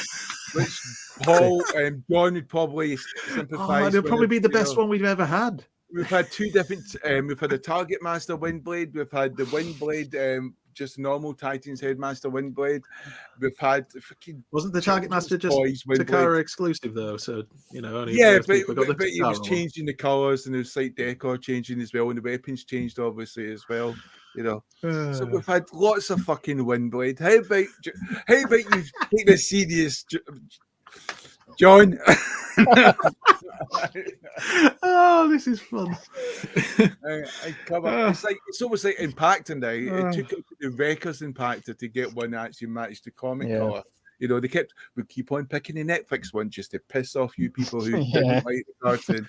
Which Paul and John would probably sympathise. It'll probably be the best one we've ever had. we've had two different. We've had a Target Master Windblade. We've had the Windblade, just normal Titan's Headmaster Windblade. We've had wasn't the Target Master just Takara exclusive though? So only but he was changing the colours and there was slight decor changing as well, and the weapons changed obviously as well. So we've had lots of fucking Windblade. How about you take this serious, John? Oh, this is fun. It's almost like Impactor now. It took the Wreckers Impactor to get one that actually matched the comic color. We keep on picking the Netflix one just to piss off you people who didn't like the cartoon.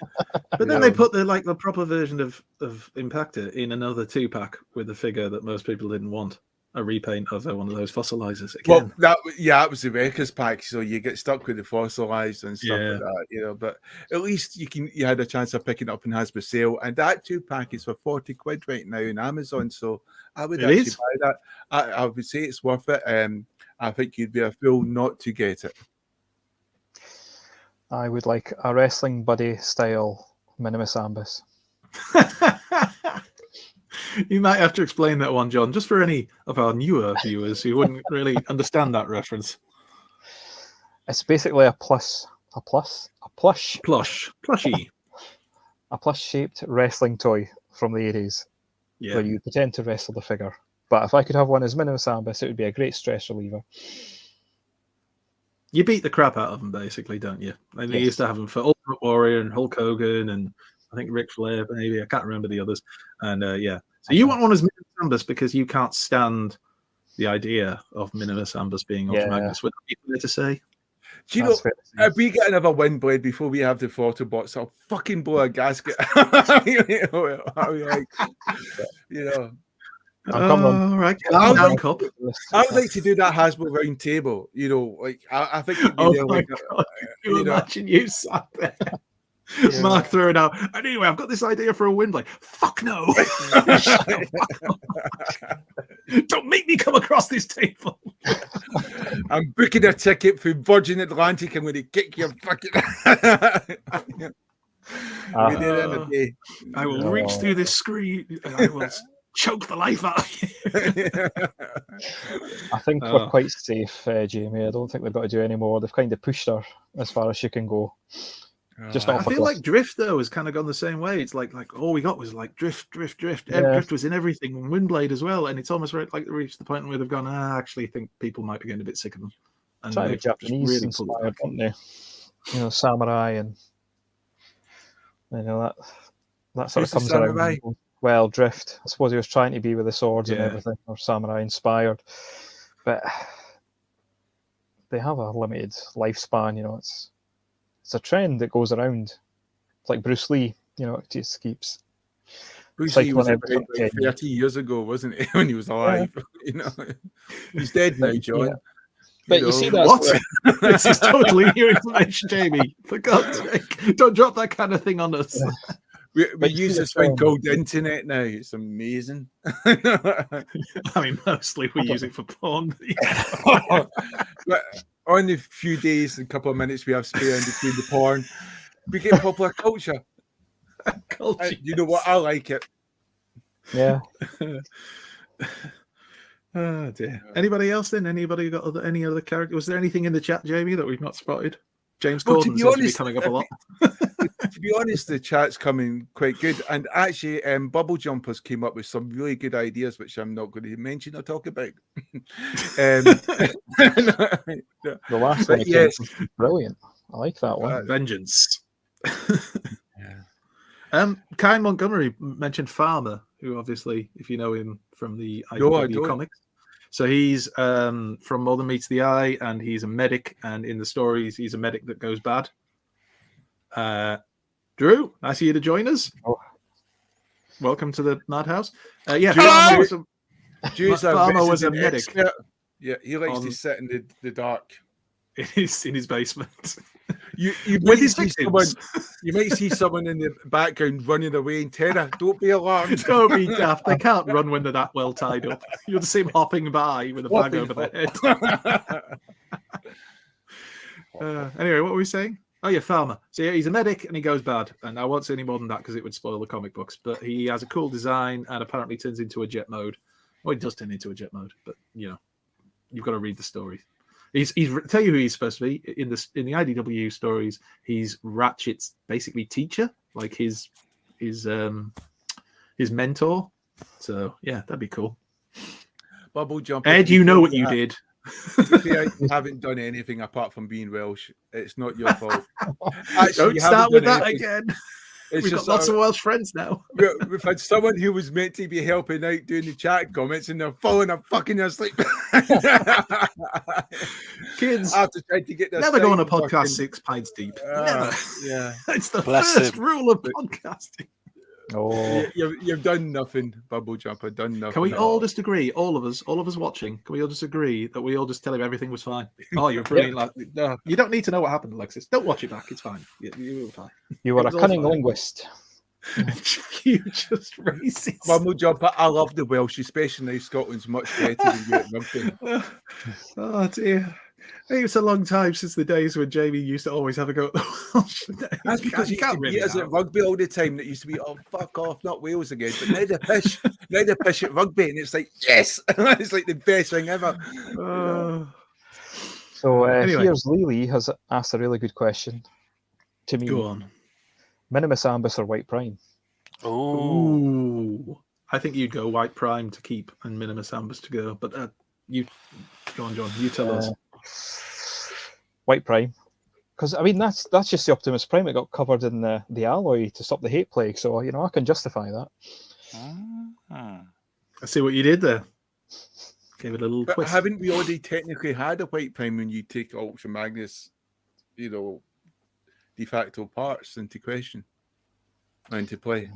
But then they put the proper version of Impactor in another 2-pack with a figure that most people didn't want. A repaint of one of those fossilizers again. Well, that was the Wreckers pack, so you get stuck with the fossilized and stuff like that, But at least you had a chance of picking it up in Hasbro sale, and that 2-pack is for £40 right now on Amazon. So I would buy that. I would say it's worth it. I think you'd be a fool not to get it. I would like a wrestling buddy style Minimus Ambus. You might have to explain that one, John, just for any of our newer viewers who wouldn't really understand that reference. It's basically a plushie, a plush-shaped wrestling toy from the 80s, where you pretend to wrestle the figure. But if I could have one as Minimus Ambus, it would be a great stress reliever. You beat the crap out of them, basically, don't you? And they used to have them for Ultimate Warrior and Hulk Hogan and I think Ric Flair, maybe. I can't remember the others. And so you want one as Minimus Ambus because you can't stand the idea of Minimus Ambus being Ultra Magnus. Would that be fair to say? Do you know, if we get another Windblade before we have the Photobots, I'll fucking blow a gasket. Right. I would like to do that Hasbro round table. I think it'd be Can you imagine you sat there? Mark throwing out. Anyway, I've got this idea for a Windblade. Fuck no! Don't make me come across this table. I'm booking a ticket for Virgin Atlantic. I'm going to kick your fucking. I will reach through this screen. And I will choke the life out of you. I think we're quite safe, Jamie. I don't think they've got to do any more. They've kind of pushed her as far as she can go. I feel like Drift though has kind of gone the same way. It's like all we got was like Drift. Drift was in everything, and Windblade as well. And it's almost like they reached the point where they've gone. I actually think people might be getting a bit sick of them. And trying to Japanese really inspired, aren't they? Samurai and that sort of comes around. Well, Drift. I suppose he was trying to be with the swords and everything, or samurai inspired, but they have a limited lifespan. It's a trend that goes around. It's like Bruce Lee, it just keeps. Bruce Lee was like 30 years ago, wasn't it? When he was alive, he's dead now, John. Yeah. But you see that? What? This is totally new information, Jamie. For God's sake, don't drop that kind of thing on us. We use this thing called the internet now. It's amazing. I mean, mostly we use it for porn. But on the few days and couple of minutes we have spare in between the porn, we get popular culture. You know what? I like it. Yeah. Oh dear. Anybody else then? Anybody got any other character? Was there anything in the chat, Jamie, that we've not spotted? James Corden seems to be coming up a lot. To be honest, the chat's coming quite good. And actually, Bubble Jumpers came up with some really good ideas, which I'm not going to mention or talk about. The last one was brilliant. I like that one. Vengeance. Kyle Montgomery mentioned Farmer, who obviously, if you know him from the IDW comics. So he's from More Than Meets the Eye, and he's a medic, and in the stories, he's a medic that goes bad. Drew, nice of you to join us. Welcome to the Madhouse. Farmer was a medic. Yeah, he likes to sit in the dark. In his basement. You might see someone in the background running away in terror. Don't be alarmed. Don't be daft. They can't run when they're that well tied up. You'll just see him hopping by with a bag over their head. Anyway, what were we saying? Oh, yeah, Farmer. So yeah, he's a medic and he goes bad. And I won't say any more than that because it would spoil the comic books. But he has a cool design and apparently turns into a jet mode. Well, he does turn into a jet mode, but you know, you've got to read the story. He's tell you who he's supposed to be in the IDW stories. He's Ratchet's basically teacher, like his mentor. So yeah, that'd be cool. Bubble jump. Ed, you know what you did. You haven't done anything apart from being Welsh. It's not your fault. Actually, Don't start with that again. We've got lots of Welsh friends now. We've had someone who was meant to be helping out doing the chat comments, and they're falling a fucking asleep. Kids, after trying to get this never go on a fucking... podcast 6 pints deep. Never. Yeah, it's the first rule of podcasting. Oh, you've done nothing, Bubble Jumper. Done nothing. Can we all just agree, all of us watching? Can we all just agree that we all just tell him everything was fine? Oh, you're brilliant! Like, no, you don't need to know what happened, Alexis. Don't watch it back. It's fine. You were fine. You are a cunning linguist. You just racist. Bubble Jumper. I love the Welsh, especially now Scotland's much better than you at rugby. Oh dear. It's a long time since the days when Jamie used to always have a go at the Welsh. That's because you can't beat us at rugby all the time. That used to be, oh, fuck off, not Wales again. But now they fish at rugby, and it's like, yes, it's like the best thing ever. So Anyway. Here's Lily has asked a really good question to me. Go on. Minimus Ambus or White Prime? Ooh. I think you'd go White Prime to keep and Minimus Ambus to go. But you go on, John. You tell us. White Prime, because I mean that's just the Optimus Prime that got covered in the alloy to stop the hate plague. So you know I can justify that. I see what you did there. Gave it a little But twist. haven't we already technically had a White Prime when you take Ultra Magnus, you know, de facto parts into question, into play?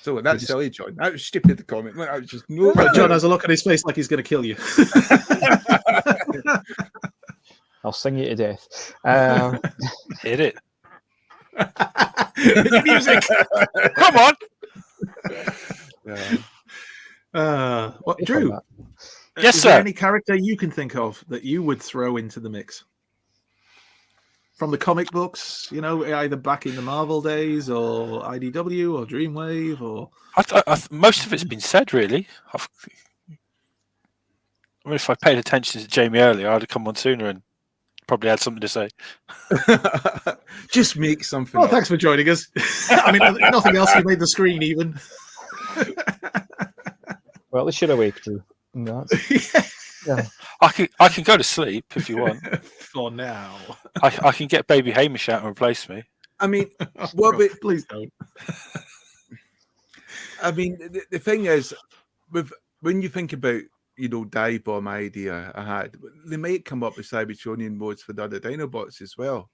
So that's silly, John. That was stupid. The comment. That was just no. John has a look on his face like he's going to kill you. I'll sing you to death. Hit it. Hit the music. Come on. What, Drew? Yes, is sir. there any character you can think of that you would throw into the mix? From the comic books, you know, either back in the Marvel days or IDW or Dreamwave or... Most of it's been said, really. I mean, if I paid attention to Jamie earlier, I'd have come on sooner and probably had something to say. Just make something Oh, up. thanks for joining us. I mean, nothing else. You made the screen even. Well, at least you're awake, Drew. No, yeah. I can go to sleep if you want. For now. I can get Baby Hamish out and replace me. I mean, what? But please don't. I mean, the thing is, when you think about, you know, dive bomb idea I had, they might come up with Cybertronian modes for the other Dinobots as well.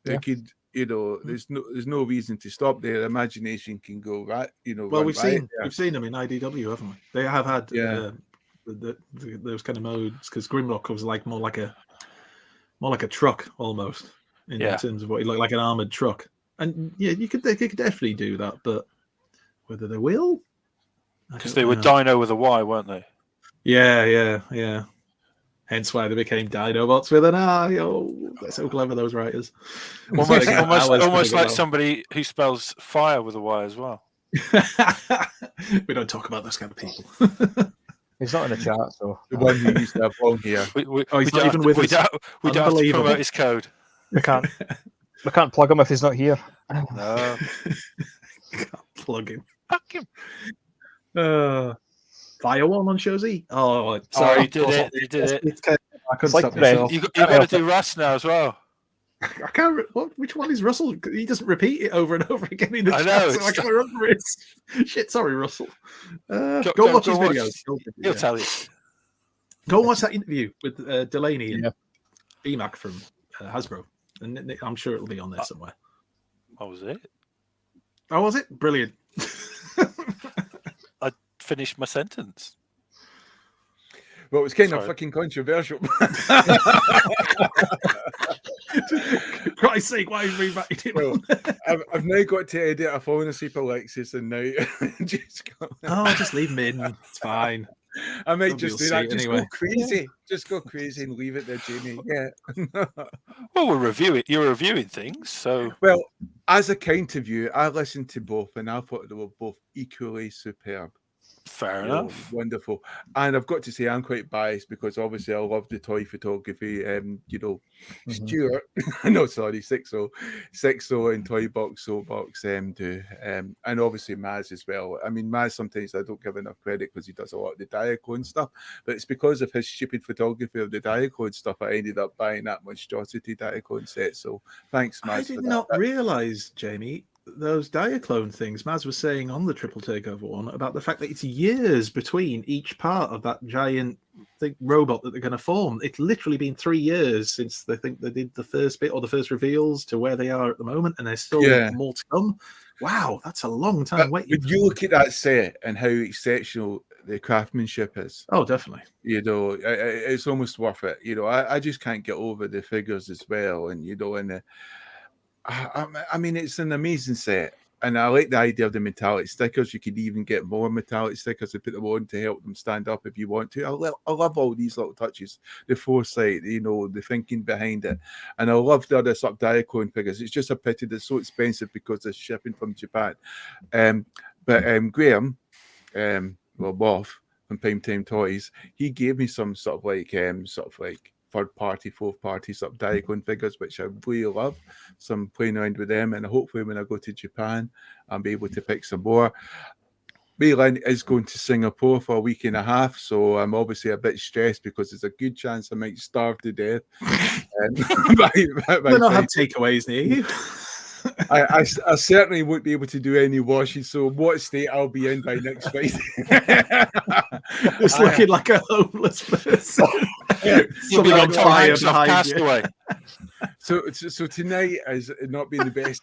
They could, you know, there's no reason to stop their imagination can go right. You know, Well, we've seen them in IDW, haven't we? They have had those kind of modes because Grimlock was like more like a truck almost in terms of what he looked like, an armored truck. And yeah, they could definitely do that, but whether they will, because they were Dino with a Y, weren't they? Yeah. Hence why they became Dinobots with an I. Oh, they're so clever, those writers. Almost like somebody who spells fire with a Y as well. We don't talk about those kind of people. He's not in the chat, so the one who used to have long hair. He's not even with us. We don't have to promote his code. We can't plug him if he's not here. No. Can't plug him. Fuck him. Firewall on Show Z. Oh, sorry, you did it. You did it. I couldn't stop myself. You got to do Russ now as well. I can't. Which one is Russell? He doesn't repeat it over and over again in the chat, know, so I can't remember it. Shit, sorry, Russell. Go watch his videos. He'll tell you. Go and watch that interview with Delaney and BMAC from Hasbro, and I'm sure it'll be on there somewhere. What was it? Oh, was it? Brilliant. I finished my sentence. Well, it was kind of fucking controversial. Christ's sake, why is rewriting it? Well, I've now got to edit a falling asleep Alexis, and now just just leave him in. It's fine. I might just do that. Just Just anyway. go crazy. Just go crazy and leave it there, Jamie. Yeah. Well, we're reviewing. You're reviewing things, so. Well, as a counter view, I listened to both, and I thought they were both equally superb. Fair enough. Wonderful. And I've got to say, I'm quite biased because obviously I love the toy photography. Stuart, no, sorry, Sixo and Toy Box, Soulbox do. And obviously Maz as well. I mean, Maz, sometimes I don't give enough credit because he does a lot of the Diaclone stuff, but it's because of his stupid photography of the Diaclone stuff I ended up buying that monstrosity Diaclone set. So thanks, Maz. I did not realise, Jamie, those Diaclone things Maz was saying on the Triple Takeover one about the fact that it's years between each part of that giant robot that they're going to form. It's literally been 3 years since they think they did the first bit or the first reveals to where they are at the moment, and there's still more to come. Wow, that's a long time waiting. When you look at that set and how exceptional the craftsmanship is, oh, definitely. It's almost worth it. I just can't get over the figures as well, and and I mean, it's an amazing set, and I like the idea of the metallic stickers. You could even get more metallic stickers and put them on to help them stand up if you want to. I love all these little touches, the foresight, the thinking behind it, and I love the other sort of Diaclone figures. It's just a pity they're so expensive because they're shipping from Japan. But Graham, Moth from Prime Time Toys, he gave me some sort of like third party, fourth party sort of Diaclone figures, which I really love. So I'm playing around with them, and hopefully when I go to Japan, I'll be able to pick some more. Maylin is going to Singapore for a week and a half, so I'm obviously a bit stressed because there's a good chance I might starve to death. They don't have takeaways near you. I certainly won't be able to do any washing, so what state I'll be in by next Friday. Just looking like a homeless person. You'll be on fire behind you. So tonight has not been the best.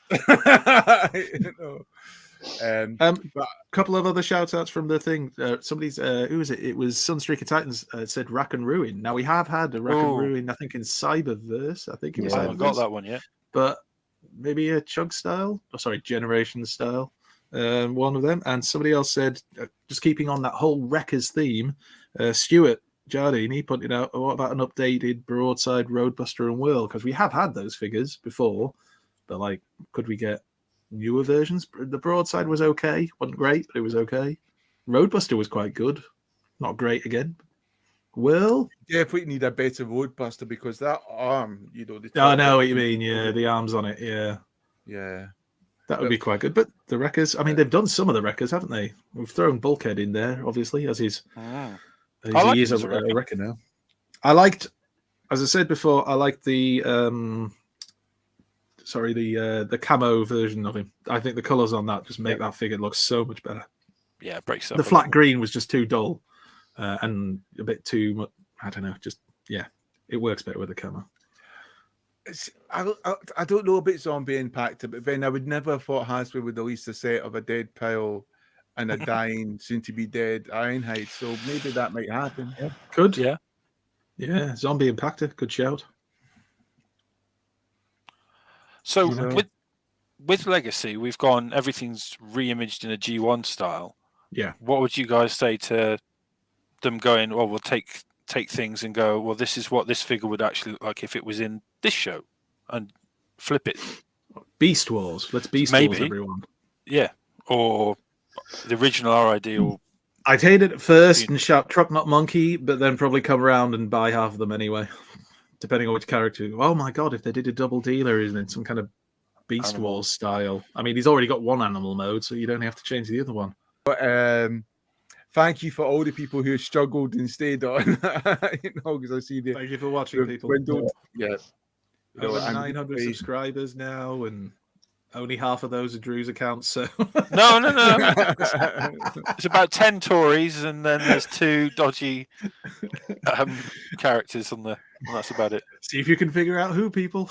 A couple of other shout outs from the thing. Somebody's who was it? It was Sunstreaker Titans said Rack and Ruin. Now we have had a Rack and Ruin, I think in Cyberverse. I think it was I haven't got that one yet. But maybe a Chug style, Generation style, one of them. And somebody else said, just keeping on that whole Wreckers theme, Stuart Jardine, he pointed out, what about an updated Broadside, Roadbuster and Whirl? Because we have had those figures before, but could we get newer versions? The Broadside was okay, wasn't great, but it was okay. Roadbuster was quite good, not great again. Whirl? Definitely need a better Roadbuster because that arm, I know what you mean, yeah, the arms on it, yeah. Yeah. That would be quite good. But the Wreckers, I mean, they've done some of the Wreckers, haven't they? We've thrown Bulkhead in there, obviously, as he is a Wrecker now. I liked, as I said before, I liked the camo version of him. I think the colours on that just make that figure look so much better. Yeah, it breaks up. The flat green was just too dull and a bit too much. I don't know. It works better with the camo. I don't know about Zombie Impactor, but then I would never have thought Hasbro would release a set of a dead Pyle and a dying, soon-to-be dead Ironhide. So maybe that might happen. Yeah. Could, yeah. Yeah, Zombie Impactor, good shout. So with Legacy, we've gone, everything's re-imaged in a G1 style. Yeah. What would you guys say to them going, well, we'll take things and go, well, this is what this figure would actually look like if it was in this show, and flip it? Beast Wars. Let's Beast Wars everyone. Yeah. Or the original RID. Or I'd hate it at first and shout truck not monkey, but then probably come around and buy half of them anyway, depending on which character. Oh my god, if they did a double dealer in some kind of Beast Wars style. I mean, he's already got one animal mode, so you don't have to change the other one. But thank you for all the people who struggled and stayed on. Because I see thank you for watching, people. Yeah. Over 900 subscribers now, and only half of those are Drew's accounts. So no. It's about 10 Tories, and then there's 2 dodgy characters on there. And that's about it. See if you can figure out who, people.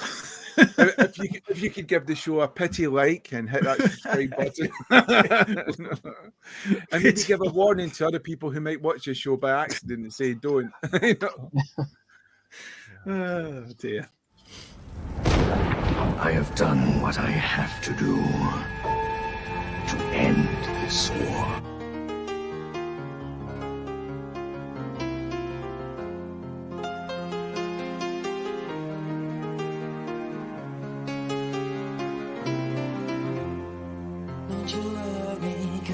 if you could give the show a pity like and hit that subscribe button, and maybe give a warning to other people who might watch the show by accident and say don't. Oh dear. I have done what I have to do to end this war.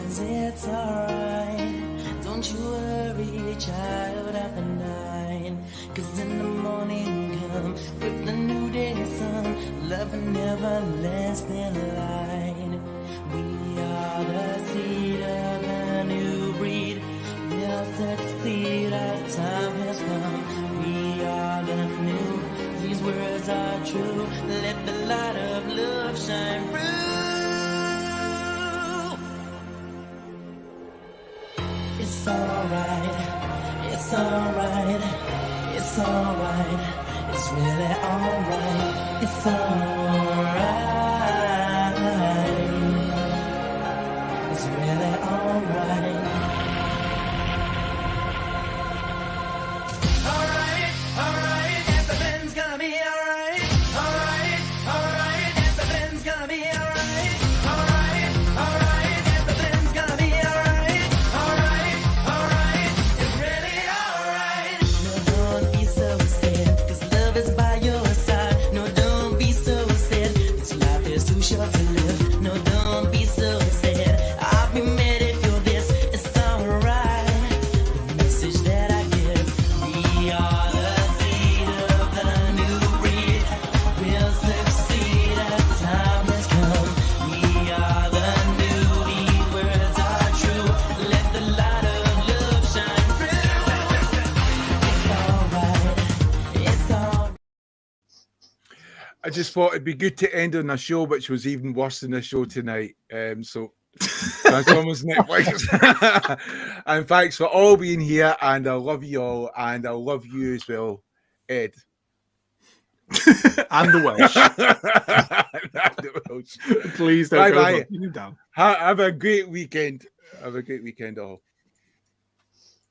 Cause it's alright. Don't you worry, child of the night. Cause in the morning come with the new day sun, love and everlasting light. We are the seed of a new breed. We'll succeed, our time has come. We are the new, these words are true. Let the light of love shine through. It's alright, it's alright, it's alright, it's really alright, it's alright, it's really alright. Alright, alright, everything's gonna be alright. Alright, alright, everything's gonna be alright. Alright, alright, everything's gonna be alright. Alright, alright, it's really alright. No, don't be so sad, 'cause love is by your side. No, don't be so sad, 'cause life is too short to live. No, don't be so sad. I'll be mad if you're this. It's alright. The message that I give, we are the seed of the new breed. We'll succeed, our time has come. We are the new, these words are true. Let the light of love shine through. It's alright, it's alright. I just thought it'd be good to end on a show which was even worse than the show tonight. So Transformers Netflix. And thanks for all being here, and I love you all, and I love you as well, Ed. And the Welsh. And the Welsh. Please don't go Bye-bye. knocking him down. Have a great weekend. Have a great weekend all.